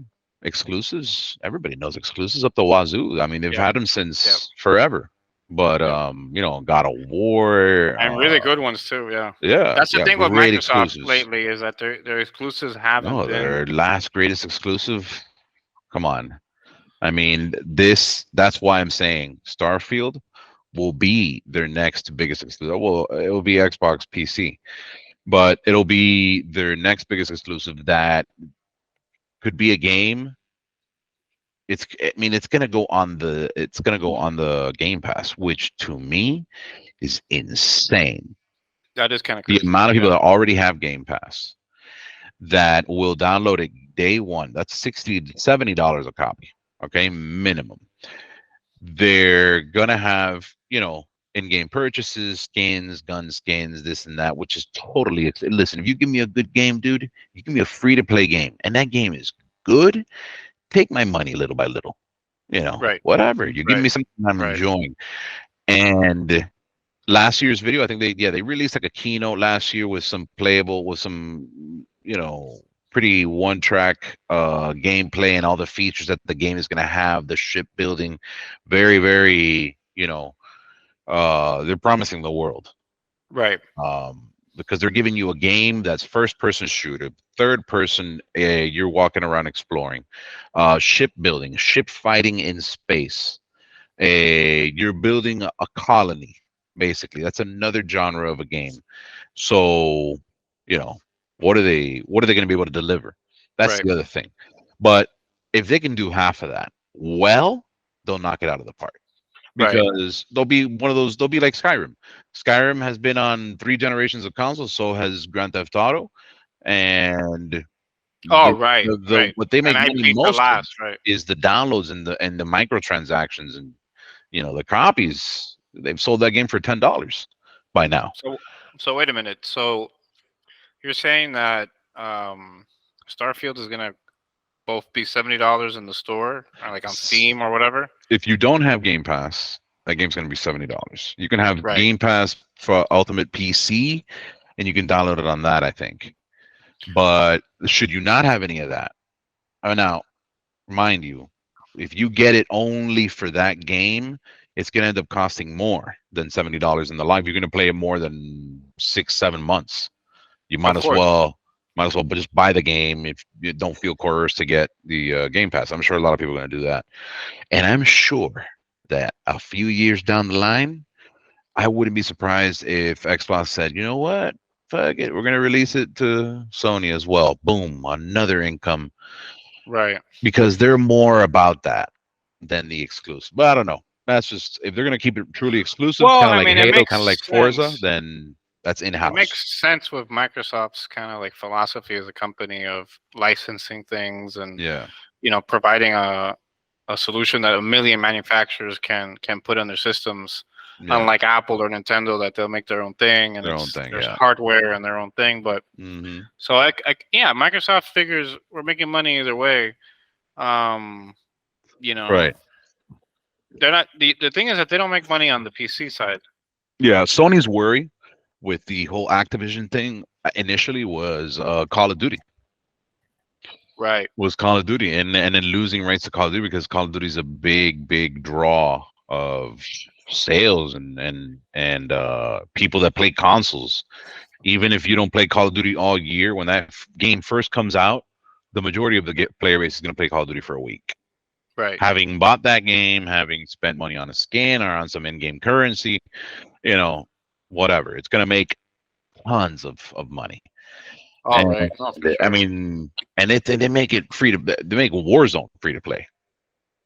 S2: exclusives, everybody knows exclusives up the wazoo. I mean, they've
S1: Yep.
S2: had them
S1: Yep.
S2: since forever. But
S1: Yep.
S2: God of War,
S1: And really good ones too. Yeah.
S2: yeah,
S1: That's the
S2: yeah,
S1: thing with
S2: great
S1: Microsoft
S2: exclusives.
S1: lately is that their exclusives haven't
S2: No,
S1: been
S2: their last greatest exclusive. Come on. I mean, that's why I'm saying Starfield will be their next biggest exclusive. Well, it'll be Xbox PC, but it'll be their next biggest exclusive that could be a game. I mean, it's gonna go on the Game Pass, which to me is insane.
S1: that is kind of
S2: The
S1: crazy.
S2: amount of
S1: Yeah.
S2: people that already have Game Pass that will download it day one. That's $60 to $70 a copy. Okay, minimum. They're gonna have in-game purchases, skins, gun skins, this and that, which is totally. Listen, if you give me a good game, dude, you give me a free-to-play game, and that game is good. Take my money little by little.
S1: Right.
S2: Whatever. You're giving
S1: Right.
S2: me something I'm
S1: Right.
S2: enjoying. And last year's video, I think they released like a keynote last year with some playable, with some pretty one track gameplay and all the features that the game is going to have, the shipbuilding, very very they're promising the world,
S1: Right.
S2: because they're giving you a game that's first person shooter, third person, you're walking around exploring, shipbuilding, ship fighting in space, you're building a colony. Basically, that's another genre of a game. So, you know, what are they going to be able to deliver? That's
S1: Right.
S2: the other thing. But if they can do half of that, well, they'll knock it out of the park,
S1: Right.
S2: because they'll be one of those. They'll be like Skyrim. Skyrim has been on 3 generations of consoles, so has Grand Theft Auto, and
S1: Oh,
S2: the,
S1: right.
S2: the
S1: Right.
S2: what they
S1: And
S2: make
S1: I
S2: money
S1: beat the
S2: most of
S1: last. Right.
S2: is the downloads and the microtransactions, and the copies. They've sold that game for $10 by now.
S1: So wait a minute. So you're saying that um, Starfield is gonna both be $70 in the store, or like on Steam or whatever?
S2: If you don't have Game Pass, that game's going to be $70. You can have
S1: Right.
S2: Game Pass for Ultimate PC, and you can download it on that, I think. But should you not have any of that, now, mind you, if you get it only for that game, it's going to end up costing more than $70 in the life. You're going to play it more than 6-7 months. You
S1: Of course.
S2: might as well just buy the game if you don't feel coerced to get the Game Pass. I'm sure a lot of people are going to do that, and I'm sure that a few years down the line, I wouldn't be surprised if Xbox said, you know what, fuck it, we're going to release it to Sony as well. Boom, another income,
S1: Right.
S2: because they're more about that than the exclusive. But I don't know. That's just, if they're going to keep it truly exclusive,
S1: Well,
S2: kind of
S1: I
S2: like
S1: mean, it
S2: Halo,
S1: makes
S2: kind of like Forza,
S1: sense.
S2: then that's
S1: It
S2: in-house.
S1: makes sense with Microsoft's kind of like philosophy as a company of licensing things and
S2: Yeah.
S1: providing a solution that a million manufacturers can put on their systems.
S2: Yeah.
S1: Unlike Apple or Nintendo, that they'll make their own thing and
S2: Their own thing,
S1: there's
S2: yeah.
S1: hardware and their own thing. But
S2: Mm-hmm.
S1: so yeah, Microsoft figures we're making money either way.
S2: Right.
S1: They're not the thing is that they don't make money on the PC side.
S2: Yeah. Sony's worry with the whole Activision thing initially was Call of Duty.
S1: Right.
S2: Was Call of Duty, and then losing rights to Call of Duty, because Call of Duty is a big draw of sales and people that play consoles. Even if you don't play Call of Duty all year, when that game first comes out, the majority of the player base is going to play Call of Duty for a week.
S1: Right.
S2: Having bought that game, having spent money on a skin or on some in-game currency, whatever, it's going to make tons of money.
S1: All right. Oh, for
S2: I
S1: sure.
S2: mean, and they make it free to, they make Warzone free to play,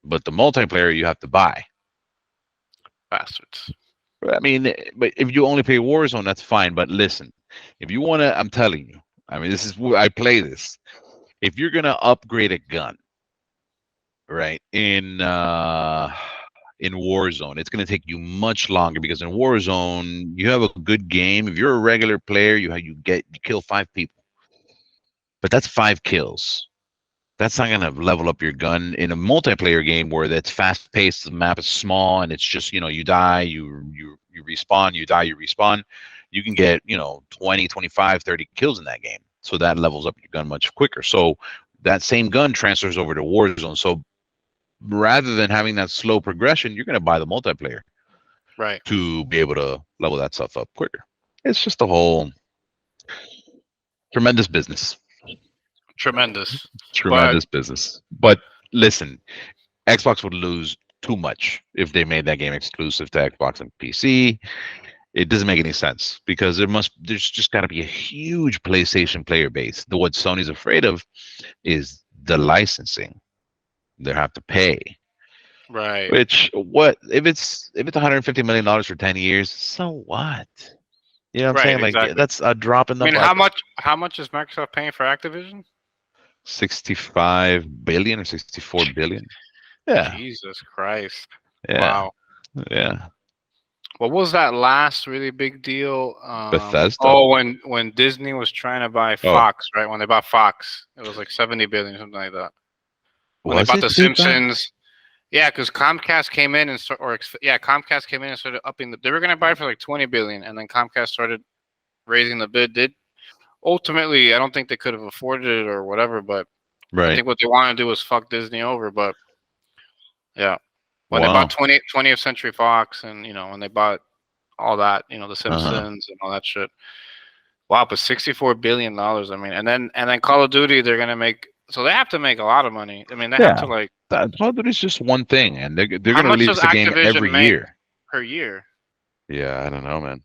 S2: but the multiplayer you have to buy.
S1: Bastards.
S2: I mean, but if you only play Warzone, that's fine. But listen, if you want to, I'm telling you, I mean, this is where I play this. If you're gonna upgrade a gun, right, in Warzone, it's gonna take you much longer, because in Warzone, you have a good game. If you're a regular player, you kill 5 people, but that's 5 kills. That's not going to level up your gun in a multiplayer game where that's fast paced. The map is small and it's just, you die, you respawn, you die, you respawn. You can get, 20, 25, 30 kills in that game. So that levels up your gun much quicker. So that same gun transfers over to Warzone. So rather than having that slow progression, you're going to buy the multiplayer.
S1: Right.
S2: To be able to level that stuff up quicker. It's just a whole tremendous business.
S1: Tremendous
S2: Business. But listen, Xbox would lose too much if they made that game exclusive to Xbox and PC. It doesn't make any sense, because there's just got to be a huge PlayStation player base. What Sony's afraid of is the licensing. They have to pay.
S1: Right.
S2: Which, what if it's $150 million for 10 years? So what? You know what I'm saying? Like,
S1: exactly.
S2: that's a drop in the bucket.
S1: How much is Microsoft paying for Activision?
S2: 65 billion or 64 billion. Yeah.
S1: Jesus Christ.
S2: Yeah.
S1: Wow.
S2: Yeah.
S1: What was that last really big deal?
S2: Bethesda.
S1: Oh, when Disney was trying to buy Fox, right? When they bought Fox, it was like 70 billion, something like that. When they bought The Simpsons. Yeah, because Comcast came in Comcast came in and started upping they were going to buy it for like 20 billion, and then Comcast started raising the bid. Ultimately, I don't think they could have afforded it or whatever, but I think what they want to do is fuck Disney over. But yeah, when they bought 20th Century Fox, and when they bought all that, The Simpsons and all that shit. Wow, but $64 billion. I mean, and then Call of Duty, they're gonna make. So they have to make a lot of money. I mean, they have to like.
S2: Call of Duty is just one thing, and they're gonna release the game every year.
S1: Per year.
S2: Yeah, I don't know, man.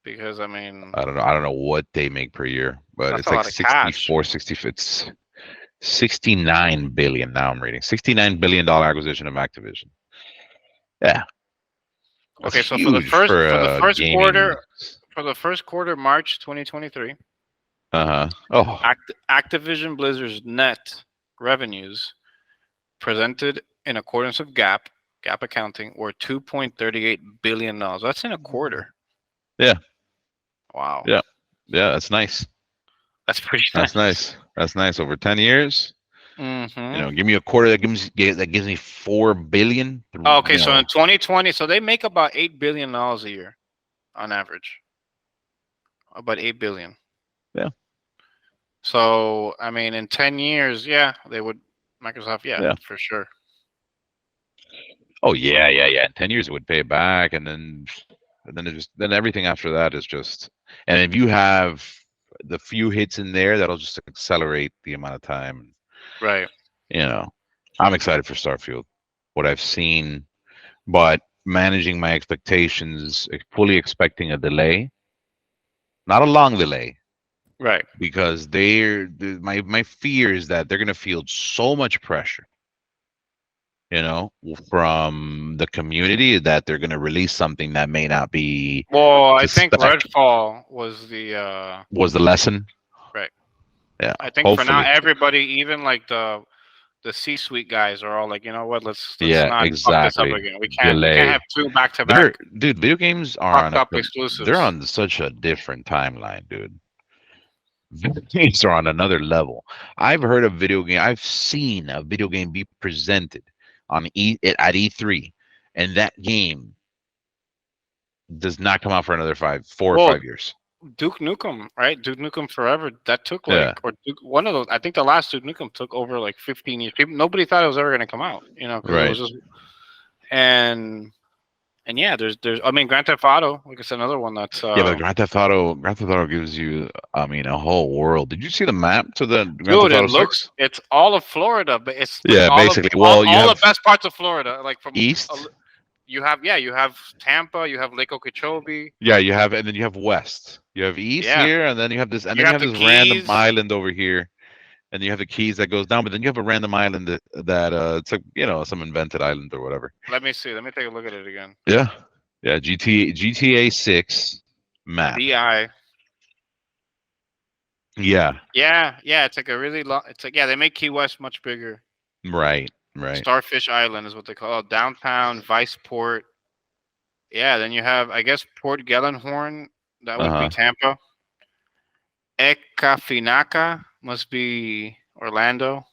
S1: Because I mean,
S2: I don't know what they make per year, but it's like 64, 60. It's 69 billion. Now I'm reading $69 billion acquisition of Activision. Yeah.
S1: Okay, so for the first quarter, March 2023. Activision Blizzard's net revenues presented in accordance with GAAP accounting were $2.38 billion. That's in a quarter.
S2: Yeah.
S1: Wow.
S2: Yeah, that's nice.
S1: That's pretty
S2: That's
S1: nice.
S2: nice. That's nice. Over 10 years,
S1: Mm-hmm.
S2: give me a quarter that gives me 4 billion.
S1: Okay, so in 2020, so they make about $8 billion a year on average. About 8 billion.
S2: Yeah,
S1: So I mean, in 10 years, yeah, they would Microsoft, yeah,
S2: yeah.
S1: for sure.
S2: Oh yeah, yeah, yeah. In 10 years, it would pay it back, and then everything after that is just. And if you have the few hits in there, that'll just accelerate the amount of time.
S1: Right,
S2: You know, I'm excited for Starfield. What I've seen, but managing my expectations, fully expecting a delay, not a long delay,
S1: right,
S2: because my fear is that they're gonna feel so much pressure, from the community, that they're gonna release something that may not be
S1: well, I
S2: to
S1: think
S2: spec.
S1: Redfall was the
S2: Was the lesson?
S1: right.
S2: Yeah,
S1: I think for now,
S2: hopefully.
S1: everybody, even like the C-suite guys, are all like, you know what? Let's
S2: Yeah,
S1: not fuck this up
S2: exactly.
S1: again. We can't have
S2: Delay.
S1: two back to back
S2: They're dude. Video games are
S1: fucked
S2: on a.
S1: up
S2: They're
S1: exclusives.
S2: on such a different timeline, dude. Video games are on another level. I've seen a video game be presented at E3, and that game does not come out for another 4 or 5 years.
S1: Duke Nukem, right? Duke Nukem Forever. That took
S2: Yeah,
S1: one of those. I think the last Duke Nukem took over like 15 years. Nobody thought it was ever going to come out, because it
S2: right.
S1: was just and and yeah, there's. I mean, Grand Theft Auto, like it's another one that's
S2: Yeah, but Grand Theft Auto gives you, I mean, a whole world. Did you see the map to the Grand
S1: dude.
S2: Theft Auto 6?
S1: It's all of Florida, but it's like
S2: Yeah,
S1: all of
S2: basically. Well, you
S1: all the
S2: have
S1: best parts of Florida, like
S2: east.
S1: you have Tampa, you have Lake Okeechobee,
S2: Yeah, you have, and then you have west. You have east
S1: yeah,
S2: here, and then you have this, and
S1: you
S2: then you
S1: have
S2: have
S1: the
S2: this random
S1: Keys.
S2: island over here, and you have the Keys that goes down, but then you have a random island that it's like, some invented island or whatever.
S1: Let me see. Let me take a look at it again.
S2: Yeah, yeah. GTA 6 map.
S1: DI.
S2: Yeah,
S1: Yeah. It's like a really long. It's like, yeah, they make Key West much bigger.
S2: right, right.
S1: Starfish Island is what they call it. Downtown, Viceport. Yeah, then you have, I guess, Port Ghellenhorn. That
S2: Uh
S1: would be
S2: huh.
S1: Tampa. Ekafinaka must be Orlando.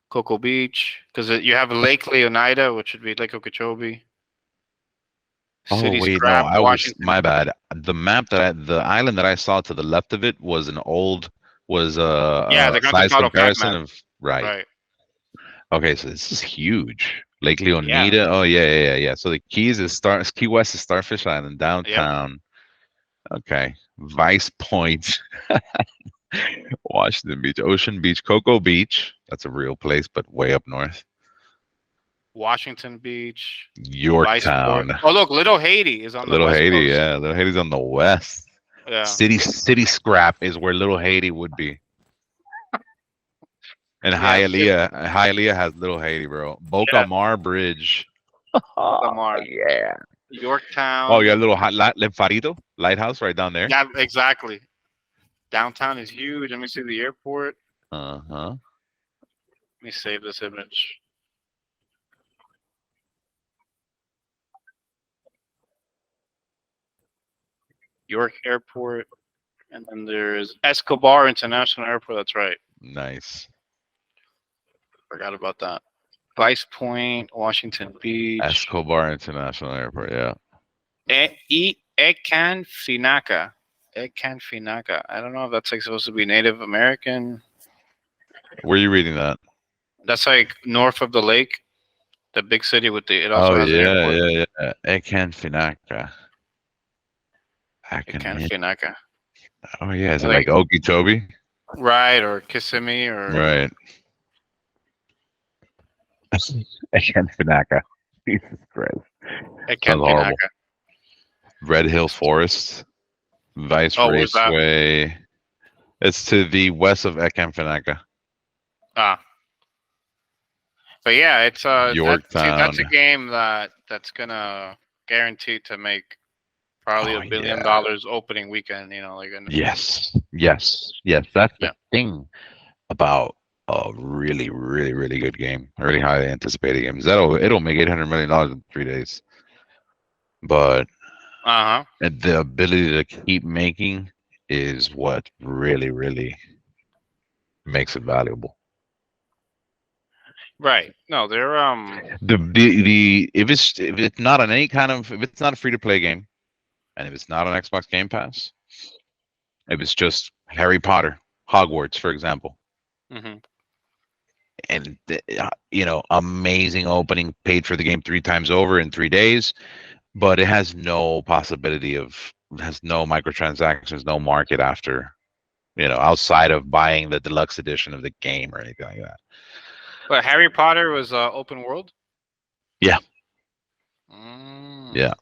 S1: Cocoa Beach, because you have Lake Leonida, which would be Lake Okeechobee.
S2: Oh
S1: City
S2: wait, no,
S1: Scrap,
S2: I was
S1: Washington.
S2: my bad. The island that I saw to the left of it was
S1: Yeah,
S2: a
S1: the Grand Theft
S2: size
S1: Auto pack
S2: comparison
S1: map.
S2: of right.
S1: Right.
S2: Okay, so this is huge. Lake
S1: Yeah.
S2: Leonida. Oh yeah, yeah, yeah, yeah. So the Key West is Starfish Island,
S1: Yep.
S2: downtown. Okay. Vice Point, Washington Beach, Ocean Beach, Cocoa Beach. That's a real place, but way up north.
S1: Washington Beach, Viceport.
S2: Yorktown.
S1: Oh, look, Little Haiti is on the
S2: Little
S1: west
S2: Haiti,
S1: coast.
S2: yeah. Little Haiti's on the west.
S1: Yeah.
S2: City Scrap is where Little Haiti would be. And
S1: Yeah.
S2: Hialeah has Little Haiti, bro. Boca
S1: Yeah.
S2: Mar Bridge. Oh,
S1: Lamar.
S2: yeah. Oh,
S1: Yorktown.
S2: yeah, little Lemfarito lighthouse right down there.
S1: Yeah, exactly. Downtown is huge. Let me see the airport.
S2: Uh-huh.
S1: Let me save this image. York Airport. And then there's Escobar International Airport. That's right.
S2: Nice.
S1: Forgot about that. Vice Point, Washington Beach.
S2: Escobar International Airport, yeah.
S1: Ekanfinaka. Ekanfinaka. I don't know if that's like supposed to be Native American.
S2: Where are you reading that?
S1: That's like north of the lake, the big city with the. It also
S2: Oh,
S1: has an
S2: yeah,
S1: airport.
S2: yeah, yeah. Ekanfinaka.
S1: Ekanfinaka.
S2: Oh, yeah. Is it
S1: Like
S2: like Okeechobee?
S1: right or Kissimmee or
S2: Right. Ekanfinaka. Jesus Christ. Sounds horrible.
S1: Ekanfinaka.
S2: Red Hill Forest, Vice
S1: Oh, where's that?
S2: Raceway. It's to the west of Ekamfanaka.
S1: Ah, but yeah, it's that's a
S2: Yorktown.
S1: game that's gonna guarantee to make probably
S2: Oh,
S1: $1 billion
S2: yeah.
S1: opening weekend. Like
S2: Yes. Yes. Yes. That's
S1: yeah.
S2: the thing about a really, really, really good game. A really highly anticipated game. It'll make $800 million in 3 days. But
S1: Uh huh.
S2: the ability to keep making is what really makes it valuable.
S1: Right. No, they're
S2: The if it's not on any kind of if it's not a free to play game, and if it's not on Xbox Game Pass, if it's just Harry Potter, Hogwarts, for example,
S1: mhm.
S2: and amazing opening, paid for the game 3 times over in 3 days, but it has no possibility of has no microtransactions, no market after outside of buying the deluxe edition of the game or anything like that.
S1: But Harry Potter was open world.
S2: Yeah,
S1: Mm.
S2: yeah,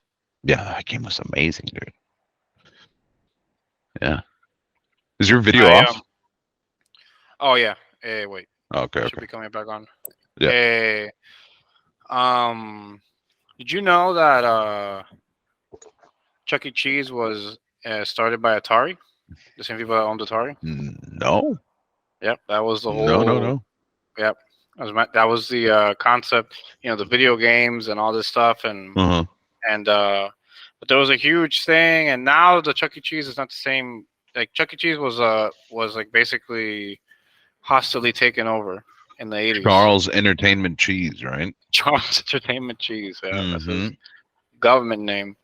S2: yeah. That game was amazing, dude. Yeah. Is your video
S1: I
S2: off?
S1: Oh yeah. Hey, wait.
S2: Okay,
S1: It should
S2: okay.
S1: be coming back on.
S2: Yeah.
S1: Hey. Did you know that Chuck E. Cheese was started by Atari? The same people that owned Atari.
S2: No,
S1: Yep. That was the
S2: no, no,
S1: whole.
S2: no.
S1: Yep. That was the concept. The video games and all this stuff, and
S2: Uh-huh.
S1: and but there was a huge thing, and now the Chuck E. Cheese is not the same. Like Chuck E. Cheese was like basically hostily taken over in the 80s.
S2: Charles Entertainment Cheese, right?
S1: Charles Entertainment Cheese, yeah, that's his
S2: Mm-hmm.
S1: government name.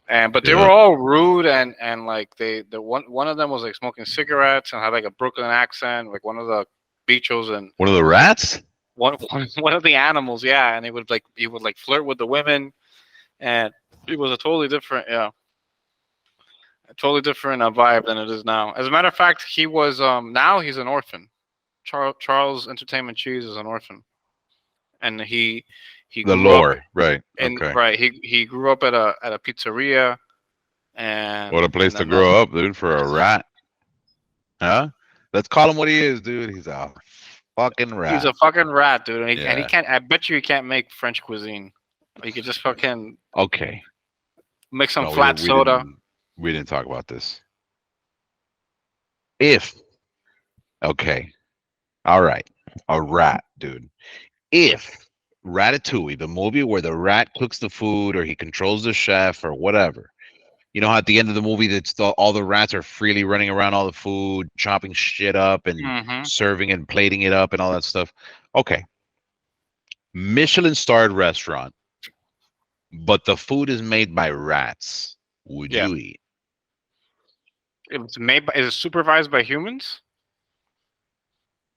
S1: But they
S2: Yeah.
S1: were all rude, and like one of them was like smoking cigarettes and had like a Brooklyn accent, like one of the Beachos and
S2: One of the rats?
S1: one of the animals, yeah, and he would like flirt with the women, and it was a totally different, yeah, a totally different vibe than it is now. As a matter of fact, he was now he's an orphan. Charles Entertainment Cheese is an orphan, and he
S2: The
S1: grew up
S2: lore, right?
S1: in
S2: Okay.
S1: right. He grew up at a pizzeria,
S2: What a place
S1: and
S2: to
S1: then
S2: grow up, dude, for a rat. Huh? Let's call him what he is, dude. He's a fucking
S1: he's
S2: rat.
S1: a fucking rat, dude, and he
S2: Yeah.
S1: can't. I bet you he can't make French cuisine. He could just fucking
S2: Okay.
S1: make some
S2: No,
S1: flat soda.
S2: we didn't talk about this. If okay, all right, a rat, dude. If Ratatouille, the movie where the rat cooks the food or he controls the chef or whatever, how at the end of the movie all the rats are freely running around all the food, chopping shit up and
S1: Hmm.
S2: serving and plating it up and all that stuff. Okay, Michelin starred restaurant, but the food is made by rats. Would
S1: Yeah,
S2: you eat?
S1: it's made by, is it supervised by humans?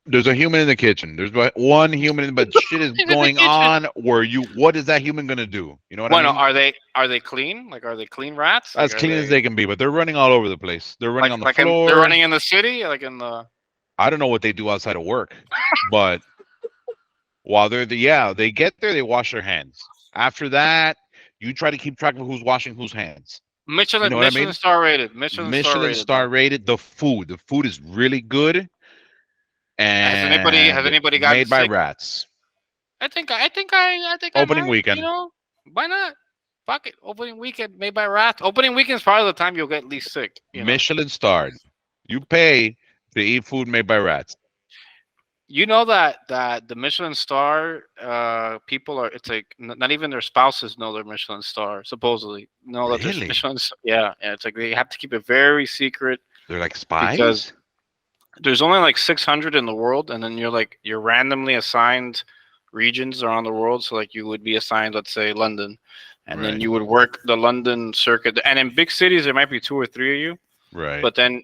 S2: There's a human in the kitchen. There's one human, but shit is
S1: In the
S2: going
S1: kitchen.
S2: on where what is that human gonna do? You know what I
S1: Well, no,
S2: mean?
S1: are they clean? Like, are they clean rats? Like,
S2: As
S1: are
S2: clean as
S1: they
S2: they can be, but they're running all over the place. They're running on the
S1: they're
S2: floor.
S1: running in the city, like in the
S2: I don't know what they do outside of work, but while they get there, they wash their hands. After that, you try to keep track of who's washing whose hands. You know what I
S1: Michelin
S2: mean?
S1: star rated. Michelin star
S2: Michelin
S1: rated,
S2: star
S1: though.
S2: rated. The food is really good
S1: Has
S2: and
S1: anybody gotten
S2: made by
S1: sick?
S2: rats.
S1: I think I
S2: Opening
S1: might.
S2: weekend.
S1: Why not? Fuck it. Opening weekend made by rats. Opening weekend is probably the time you'll get least sick.
S2: Michelin starred. You pay to eat food made by rats.
S1: You know that the Michelin star people are. It's like not even their spouses know they're Michelin star. Supposedly know that there's
S2: Really?
S1: Michelin. Yeah, and it's like they have to keep it very secret
S2: They're like
S1: because
S2: spies?
S1: there's only like 600 in the world, and then you're randomly assigned regions around the world. So like you would be assigned, let's say London, and then
S2: Right.
S1: you would work the London circuit. And in big cities, there might be two or three of you,
S2: Right.
S1: but then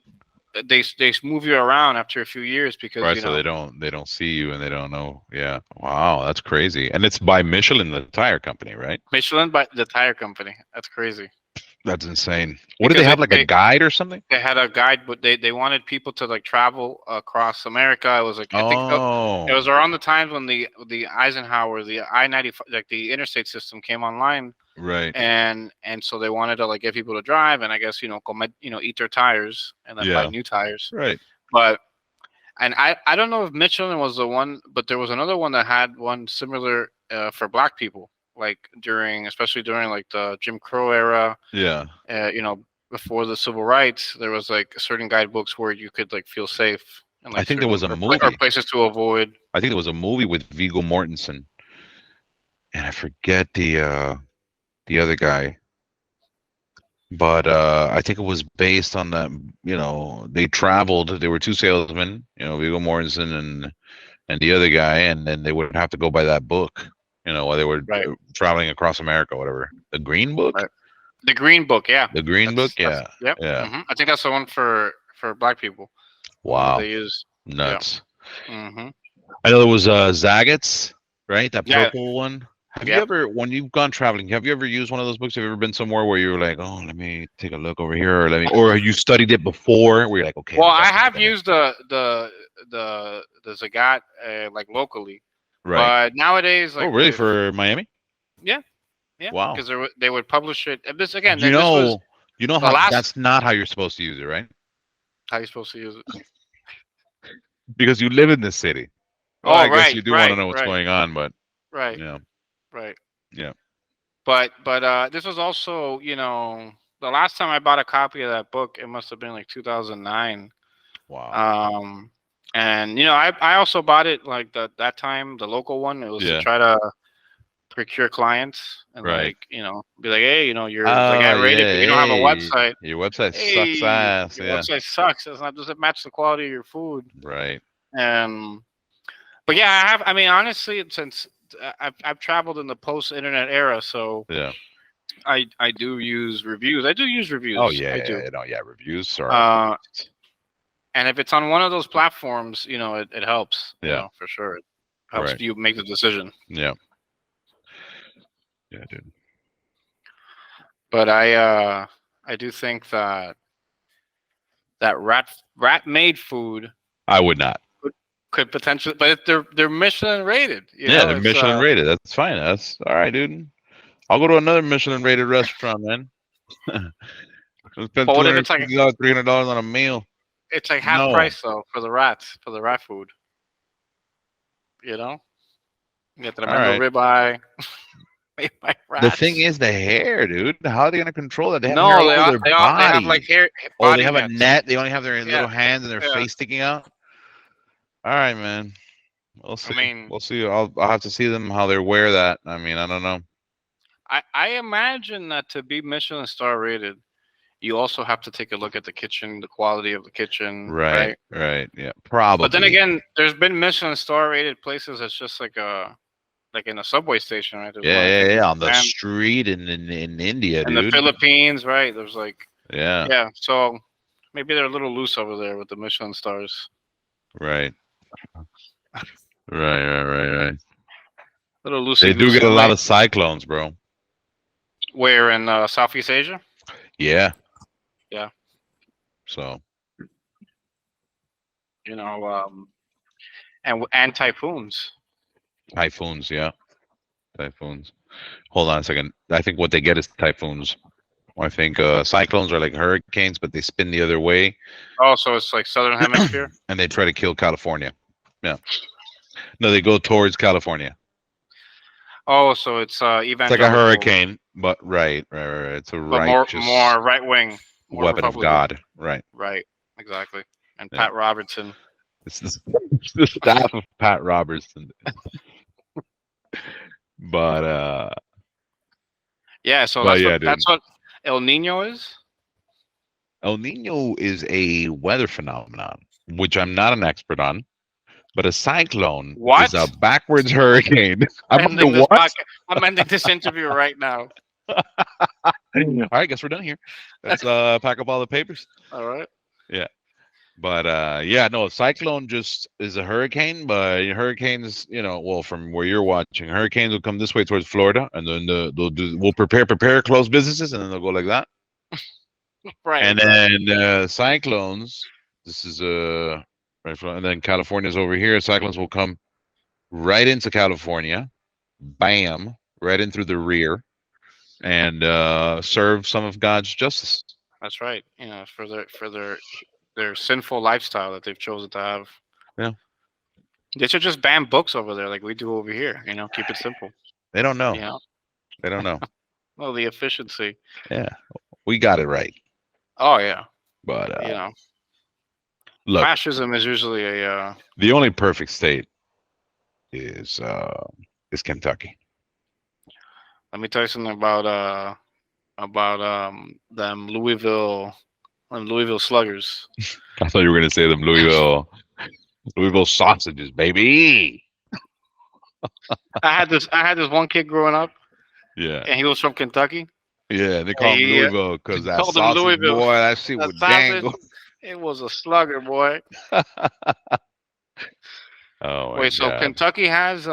S1: they move you around after a few years because
S2: Right, so they don't see you and they don't know. Yeah. Wow, that's crazy. And it's by Michelin, the tire company, right?
S1: Michelin, by the tire company. That's crazy.
S2: That's insane. What do
S1: Because
S2: they have, like a guide or something?
S1: they had a guide, but they wanted people to like travel across America. It was like I think
S2: Oh,
S1: it was around the times when the Eisenhower, the I-90, like the interstate system came online,
S2: right.
S1: and so they wanted to like get people to drive, and I guess eat their tires and then buy
S2: Yeah.
S1: new tires.
S2: Right.
S1: But and I don't know if Michelin was the one, but there was another one that had one similar for black people, like especially during like the Jim Crow era,
S2: Yeah.
S1: uh, you know, before the civil rights, there was like certain guidebooks where you could like feel safe and
S2: I
S1: like
S2: think there
S1: certain
S2: was a
S1: or
S2: movie.
S1: places to avoid.
S2: I think there was a movie with Viggo Mortensen, and I forget the other guy. but I think it was based on that. You know, they traveled. They were two salesmen. You know, Viggo Mortensen and the other guy, and then they would have to go by that book. You know, while they were
S1: Right.
S2: traveling across America, whatever. The Green Book.
S1: Right. The Green Book, yeah.
S2: The Green Book.
S1: That's
S2: Yeah.
S1: yep.
S2: Yeah.
S1: I think that's the one for black people. The one that
S2: Wow.
S1: they use. Yeah.
S2: Nuts.
S1: hmm
S2: I know there was Zagat's, right? That
S1: Yeah.
S2: purple one. Have you
S1: Yep.
S2: ever, when you've gone traveling, have you ever used one of those books? Have you ever been somewhere where you were like, oh, let me take a look over here, or you studied it before, where you're like, okay,
S1: Well,
S2: I'm
S1: I
S2: definitely
S1: have
S2: gonna,
S1: used the Zagat like locally,
S2: right?
S1: but nowadays,
S2: Oh,
S1: like
S2: really?
S1: with
S2: For Miami?
S1: yeah, yeah,
S2: Wow.
S1: because they would publish it. And this again,
S2: You
S1: this was
S2: know, you know
S1: the
S2: how
S1: last.
S2: that's not how you're supposed to use it, right?
S1: How you supposed to use it?
S2: Because you live in this city. Well,
S1: Oh,
S2: I guess
S1: right,
S2: you do want to
S1: right,
S2: know what's
S1: right,
S2: going on, but
S1: right,
S2: yeah,
S1: right.
S2: yeah.
S1: But this was also, the last time I bought a copy of that book, it must have been like 2009.
S2: Wow.
S1: Um, and I also bought it like that time, the local one. It was to
S2: Yeah.
S1: try to procure clients and
S2: Right.
S1: like be like, hey, you're
S2: Oh
S1: Zagat
S2: yeah.
S1: rated, but you don't have a
S2: Hey,
S1: website.
S2: your website sucks
S1: Hey,
S2: ass.
S1: your
S2: Yeah.
S1: website sucks. It's not, does it match the quality of your food?
S2: Right.
S1: And but yeah, I have. I mean, honestly, since I've traveled in the post-internet era, so
S2: Yeah.
S1: I do use reviews. I do use
S2: Oh
S1: reviews.
S2: yeah,
S1: I
S2: yeah,
S1: do.
S2: yeah, no, yeah. Reviews are a
S1: Uh,
S2: beast.
S1: and if it's on one of those platforms, it helps.
S2: Yeah.
S1: For sure, it helps
S2: Right.
S1: you make the decision.
S2: Yeah. Yeah, dude.
S1: But I do think that rat made food
S2: I would not.
S1: could potentially, but they're Michelin rated.
S2: Yeah, they're
S1: It's
S2: Michelin rated. That's fine. That's all right, dude. I'll go to another Michelin rated restaurant, man. I'll spend
S1: but
S2: two
S1: what if
S2: hundred
S1: it's like
S2: fifty dollars, $300 on a meal.
S1: half
S2: No.
S1: price though for the rat food? You know, you get
S2: All
S1: tremendo
S2: right.
S1: ribeye made by
S2: The thing
S1: rats.
S2: is the hair, dude. How are they gonna control that? They have hair
S1: No,
S2: all over their
S1: they have like
S2: body.
S1: hair
S2: Oh, they
S1: body
S2: have a
S1: nets.
S2: net. They only have their
S1: Yeah,
S2: little hands and their
S1: yeah.
S2: face sticking out. All right, man. We'll
S1: I
S2: see.
S1: mean,
S2: We'll see. I'll have to see them how they wear that. I mean, I don't know.
S1: I imagine that to be Michelin star rated, you also have to take a look at the kitchen, the quality of the kitchen,
S2: Right,
S1: right?
S2: right. Yeah,
S1: But then
S2: probably.
S1: again, there's been Michelin star rated places that's just like in a subway station, right? There's one
S2: Yeah,
S1: I
S2: yeah,
S1: think in
S2: yeah. On the
S1: Japan,
S2: street in India,
S1: in the
S2: dude.
S1: Philippines, right? There's like
S2: Yeah,
S1: yeah, so maybe they're a little loose over there with the Michelin stars.
S2: right. Right.
S1: A little
S2: They
S1: loosey
S2: do get
S1: goosey.
S2: a lot of cyclones, bro.
S1: Where in Southeast Asia?
S2: Yeah.
S1: Yeah,
S2: So,
S1: you know, and typhoons.
S2: typhoons, yeah. Typhoons. Hold on a second. I think what they get is typhoons. I think cyclones are like hurricanes, but they spin the other way
S1: Oh, so it's like Southern Hemisphere.
S2: and they try to kill California. Yeah. No, they go towards California.
S1: Oh, so it's
S2: It's like a
S1: evangelical,
S2: hurricane, but right. It's a
S1: but more
S2: righteous
S1: right wing, more
S2: weapon of
S1: Republican.
S2: God. Right.
S1: Right, exactly. And
S2: Yeah.
S1: Pat Robertson.
S2: It's the, it's the staff of Pat Robertson. But
S1: Yeah, so
S2: but yeah, dude.
S1: that's what El Nino is.
S2: El Nino is a weather phenomenon, which I'm not an expert on. But a cyclone
S1: What?
S2: is a backwards hurricane. I'm
S1: Ending
S2: under
S1: this
S2: what?
S1: podcast. I'm ending this interview right now.
S2: All right, guess we're done here. Let's pack up all the papers.
S1: All right.
S2: Yeah. But yeah, no, a cyclone just is a hurricane, but hurricanes, well, from where you're watching, hurricanes will come this way towards Florida, and then we'll prepare, close businesses, and then they'll go like that.
S1: Right.
S2: And then cyclones, this is right, and then California's over here. Cyclones will come right into California, bam, right in through the rear, and serve some of God's justice.
S1: That's right. For their sinful lifestyle that they've chosen to have.
S2: Yeah.
S1: They should just ban books over there like we do over here. Keep it simple.
S2: They don't know.
S1: Yeah.
S2: They don't know.
S1: Well, the efficiency.
S2: Yeah, we got it right.
S1: Oh yeah.
S2: But look,
S1: fascism is usually a.
S2: The only perfect state is Kentucky.
S1: Let me tell you something about about them Louisville Sluggers.
S2: I thought you were gonna say them Louisville sausages, baby.
S1: I had this one kid growing up,
S2: Yeah,
S1: and he was from Kentucky.
S2: yeah. They
S1: And
S2: call them Louisville because that
S1: called him
S2: sausage,
S1: Louisville.
S2: boy, that shit
S1: That
S2: would
S1: sausage,
S2: dangle.
S1: it was a slugger, boy.
S2: Oh my
S1: Wait, so
S2: god.
S1: Kentucky has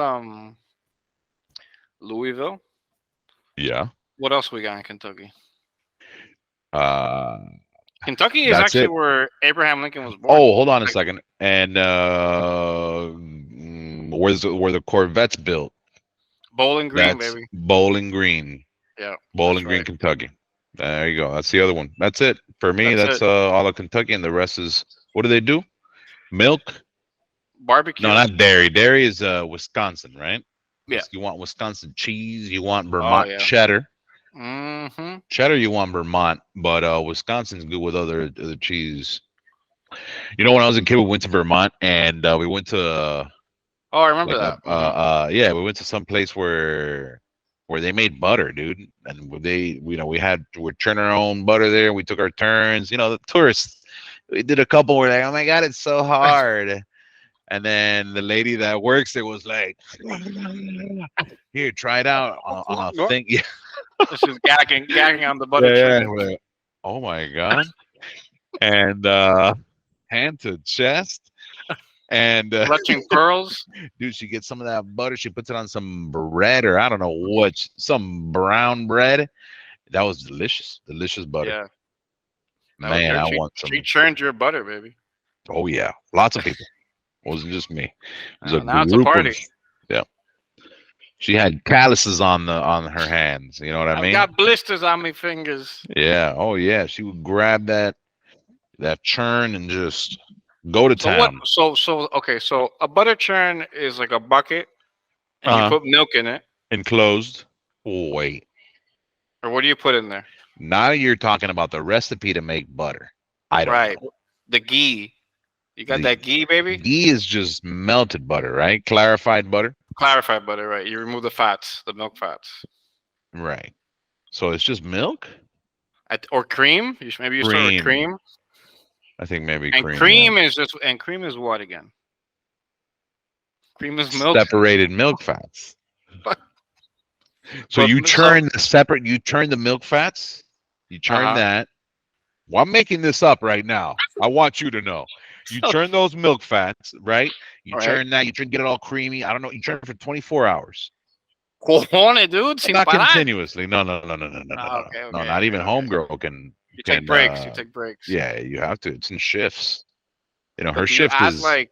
S1: Louisville.
S2: Yeah.
S1: What else we got in Kentucky?
S2: Uh,
S1: Kentucky is
S2: that's
S1: actually
S2: it.
S1: where Abraham Lincoln was born.
S2: Oh, hold on a
S1: Like,
S2: second. And where the Corvettes built?
S1: Bowling Green,
S2: That's
S1: baby.
S2: Bowling Green.
S1: Yeah,
S2: Bowling
S1: that's
S2: Green,
S1: right.
S2: Kentucky. There you go. That's the other one. That's it for me.
S1: That's
S2: That's
S1: it.
S2: all of Kentucky, and the rest is what do they do? Milk? No,
S1: Barbecue.
S2: not dairy. Dairy is Wisconsin, right?
S1: Yeah.
S2: You want Wisconsin cheese. You want
S1: Oh
S2: Vermont
S1: yeah.
S2: cheddar.
S1: Mm-hmm.
S2: Cheddar, you want Vermont, but Wisconsin's good with other cheese. You know, when I was a kid, we went to Vermont, and we went to
S1: Oh, I remember
S2: like
S1: that. Hmm.
S2: yeah, we went to some place where they made butter, dude, and we're churning our own butter there. We took our turns. You know, the tourists. We did a couple. We're like, oh my god, it's so hard. And then the lady that works there was like, here, try it out on a thing. Yeah,
S1: She's gagging on the butter
S2: yeah, yeah.
S1: churn.
S2: We're like, oh my god. And hand to chest. And
S1: Clutching pearls.
S2: dude, she gets some of that butter. She puts it on some bread or I don't know what, some brown bread. That was delicious, delicious butter.
S1: Yeah, that was
S2: Man,
S1: her.
S2: I
S1: She,
S2: want some.
S1: she churned your butter, baby.
S2: Oh yeah, lots of people. It wasn't just me. It was a
S1: Now it's a
S2: group of.
S1: party.
S2: Yeah, she had calluses on her hands. You know what I
S1: I've
S2: mean?
S1: got blisters on my fingers.
S2: Yeah. Oh yeah, she would grab that churn and just go to
S1: So what?
S2: town.
S1: So okay. So a butter churn is like a bucket, and you
S2: Uh huh.
S1: put milk in it,
S2: Enclosed. Oh, wait.
S1: or what do you put in there?
S2: Now you're talking about the recipe to make butter. I don't
S1: Right.
S2: know.
S1: The ghee. You got
S2: The
S1: that ghee, baby?
S2: ghee is just melted butter, right? Clarified butter.
S1: Clarified butter, right? You remove the fats, the milk fats.
S2: Right. So it's just milk?
S1: Or cream. Maybe you start with
S2: Cream.
S1: cream.
S2: I think maybe
S1: And
S2: cream.
S1: cream is just cream is what again? Cream is milk.
S2: Separated milk fats. So
S1: But
S2: you churn you turn the milk fats, you churn
S1: Uh-huh.
S2: that. Well, I'm making this up right now. I want you to know. You churn those milk fats, right? You
S1: Right.
S2: churn that, get it all creamy. I don't know. You churn it for 24 hours.
S1: Cojones, dude. Sin
S2: Not
S1: parar.
S2: continuously. No.
S1: Okay,
S2: No, not even
S1: okay.
S2: homegirl can.
S1: You take breaks. You take breaks.
S2: Yeah, you have to. It's in shifts. You know,
S1: But
S2: her
S1: do you
S2: shift
S1: add
S2: is.
S1: like?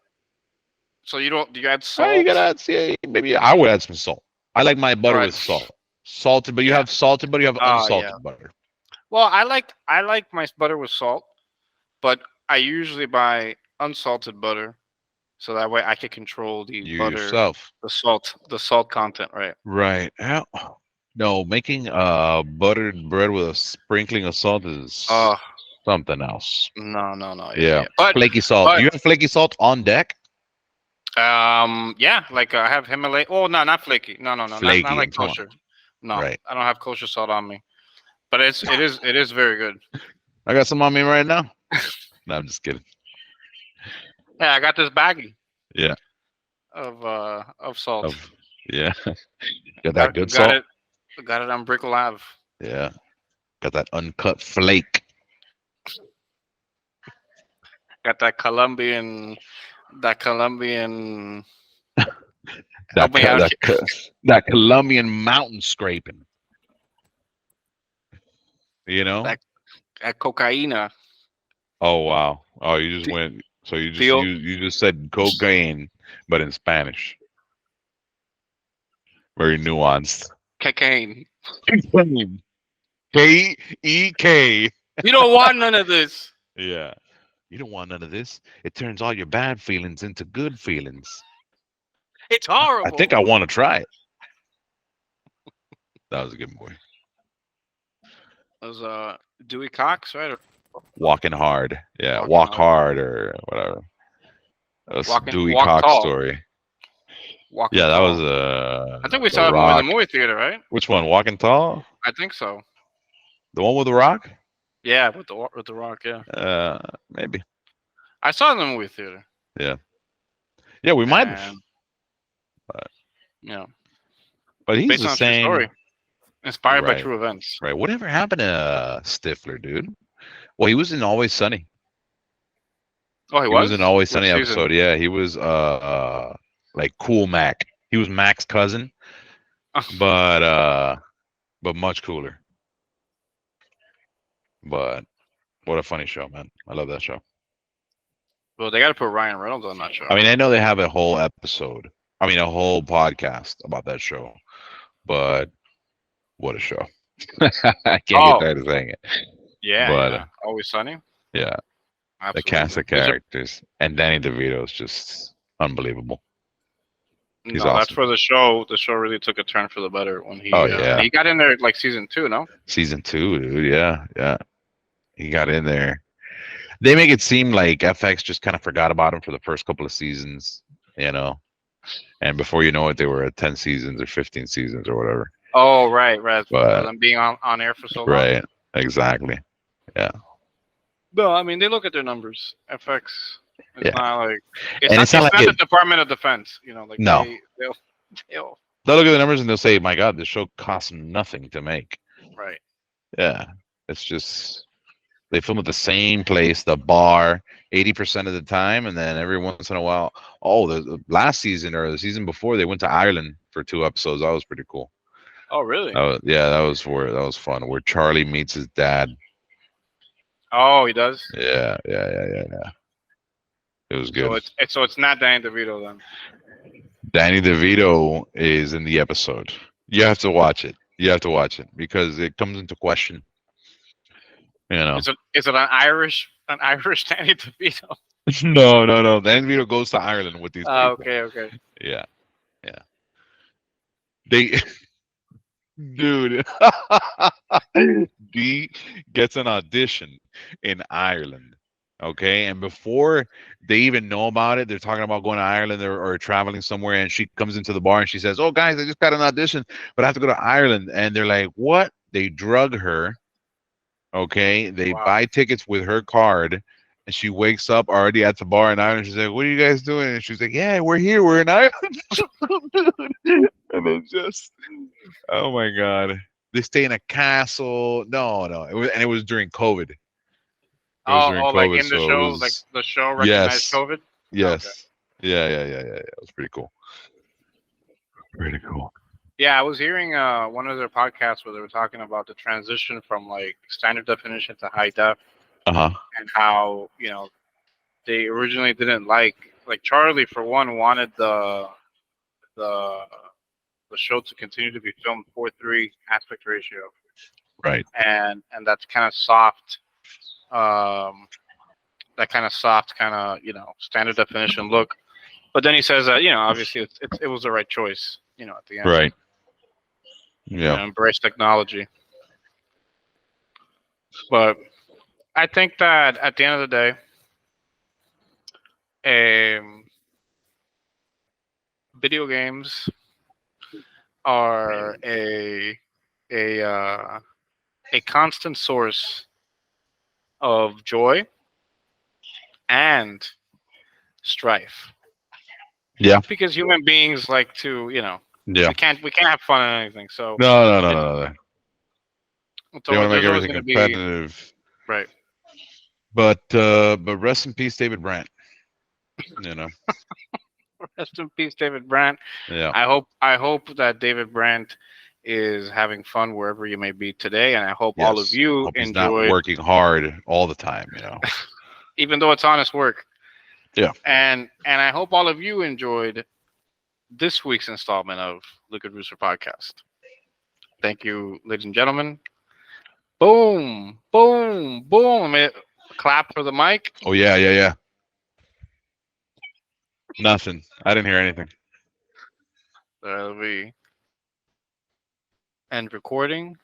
S1: So you don't? Do you add
S2: Oh,
S1: salt?
S2: you gotta add. Yeah, maybe I would add some salt. I like my butter
S1: Right.
S2: with salt. Salted, but you
S1: Yeah.
S2: have salted butter. You have
S1: Oh,
S2: unsalted
S1: yeah.
S2: butter.
S1: Well, I like my butter with salt, but I usually buy unsalted butter, so that way I can control the
S2: You
S1: butter,
S2: yourself.
S1: the salt content, right?
S2: Right. No, making buttered bread with a sprinkling of salt is
S1: Oh
S2: something else.
S1: no.
S2: Yeah.
S1: But
S2: Flaky salt.
S1: but
S2: You have flaky salt on deck?
S1: yeah, like I have Himalaya. Oh no, not flaky. No, not
S2: Flaky,
S1: like
S2: I'm talking
S1: kosher. No,
S2: Right.
S1: I don't have kosher salt on me, but it is very good.
S2: I got some on me right now. No, I'm just kidding.
S1: Yeah, I got this baggie.
S2: Yeah.
S1: Of salt.
S2: Yeah. Got that good salt.
S1: Got it on Brickell Ave.
S2: Yeah. Got that uncut flake.
S1: Got that Colombian.
S2: That
S1: Help me out
S2: that Colombian mountain scraping. You know?
S1: That cocaina.
S2: Oh wow. Oh, you just went. So you just said cocaine, but in Spanish. Very nuanced.
S1: Cocaine.
S2: K-E-K.
S1: You don't want none of this.
S2: Yeah. You don't want none of this. It turns all your bad feelings into good feelings.
S1: It's horrible.
S2: I think I want to try it. That was a good boy.
S1: It was Dewey Cox, right?
S2: Walking hard. Yeah.
S1: Walking
S2: Walk
S1: Hard.
S2: hard or whatever. That's
S1: Walking-
S2: Dewey
S1: Walk
S2: Cox
S1: Tall.
S2: story.
S1: Walking
S2: Yeah, that
S1: Tall.
S2: was
S1: I think we
S2: The
S1: saw it in
S2: Rock.
S1: the movie theater, right?
S2: Which one? Walking Tall?
S1: I think so.
S2: The one with the rock?
S1: Yeah, with the Rock. Yeah,
S2: Maybe.
S1: I saw it in the movie theater,
S2: Yeah. Yeah, we might have.
S1: and
S2: But,
S1: you know,
S2: but he's
S1: based
S2: the
S1: on a true
S2: same.
S1: story, inspired by
S2: Right.
S1: true events.
S2: Right. Whatever happened to Stifler, dude? Well, he was in Always Sunny.
S1: Oh, he
S2: He was in
S1: was.
S2: Always Sunny
S1: Which season?
S2: episode. Yeah, he was like Cool Mac. He was Mac's cousin, but much cooler. But what a funny show, man. I love that show.
S1: Well, they got to put Ryan Reynolds on that
S2: I
S1: show.
S2: mean, I know they have a whole episode. I mean, a whole podcast about that show. But what a show. I can't get
S1: Oh,
S2: tired of saying it.
S1: yeah,
S2: But
S1: yeah. Always Sunny.
S2: yeah, the cast
S1: Absolutely.
S2: of characters and Danny DeVito is just unbelievable. He's
S1: No, that's
S2: awesome.
S1: for the show. The show really took a turn for the better when
S2: Oh
S1: he
S2: yeah,
S1: and he got in there like season 2. No.
S2: season 2, dude. Yeah, yeah. He got in there. They make it seem like FX just kind of forgot about him for the first couple of seasons, you know, and before you know it, they were at 10 seasons or 15 seasons or whatever.
S1: Oh, right, right. For
S2: But
S1: them being on air for so long.
S2: right, exactly. Yeah,
S1: No, I mean they look at their numbers. FX. It's
S2: yeah.
S1: not like it's
S2: And
S1: not
S2: it's not
S1: it's
S2: like
S1: not the
S2: it.
S1: Department of Defense. You know, like
S2: No,
S1: they'll
S2: they'll look at the numbers and they'll say, "My God, this show costs nothing to make."
S1: right.
S2: Yeah, it's just they film at the same place, the bar, 80% of the time, and then every once in a while. Oh, the last season or the season before, they went to Ireland for 2 episodes. That was pretty cool.
S1: Oh, really?
S2: Yeah, that was fun. Where Charlie meets his dad.
S1: Oh, he does.
S2: Yeah. It was
S1: So
S2: good.
S1: it's not Danny DeVito then.
S2: Danny DeVito is in the episode. You have to watch it. You have to watch it because it comes into question. You know.
S1: Is it an Irish Danny DeVito?
S2: No. Danny DeVito goes to Ireland with these
S1: Oh,
S2: people.
S1: okay.
S2: Yeah. They dude D gets an audition in Ireland. Okay, and before they even know about it, they're talking about going to Ireland or traveling somewhere, and she comes into the bar and she says, "Oh, guys, I just got an audition, but I have to go to Ireland." And they're like, "What?" They drug her. Okay, they
S1: Wow.
S2: buy tickets with her card, and she wakes up already at the bar in Ireland. She's like, "What are you guys doing?" And she's like, "Yeah, we're here. We're in Ireland." And it's just, oh my god, they stay in a castle. No, it was during COVID. It was during
S1: Like
S2: COVID,
S1: in the
S2: so it
S1: show, like
S2: was
S1: the show recognized
S2: yes,
S1: COVID. Okay.
S2: yes, yeah. It was pretty cool. Pretty cool.
S1: Yeah, I was hearing one of their podcasts where they were talking about the transition from like standard definition to high def,
S2: Uh huh.
S1: and how they originally didn't like Charlie for one wanted the the show to continue to be filmed 4:3 aspect ratio,
S2: Right.
S1: and that's kind of soft, that kind of soft kind of standard definition look. But then he says that obviously it was the right choice at the end.
S2: Right. Yeah.
S1: Embrace technology. But I think that at the end of the day, video games are a constant source of joy and strife.
S2: Yeah.
S1: Because human beings like to,
S2: Yeah.
S1: we can't have fun on anything. So
S2: No. They want to make
S1: there's always
S2: everything
S1: going to be
S2: competitive.
S1: right.
S2: But rest in peace, David Brandt. You know.
S1: Rest in peace, David Brandt.
S2: Yeah.
S1: I hope that David Brandt is having fun wherever you may be today, and I hope all of
S2: Yes.
S1: you
S2: Hope he's not
S1: enjoyed,
S2: working hard all the time. You know.
S1: even though it's honest work.
S2: Yeah.
S1: And I hope all of you enjoyed this week's installment of Liquid Rooster Podcast. Thank you, ladies and gentlemen. Boom, boom, boom. Clap for the mic.
S2: Oh yeah. Nothing. I didn't hear anything.
S1: That'll be end recording.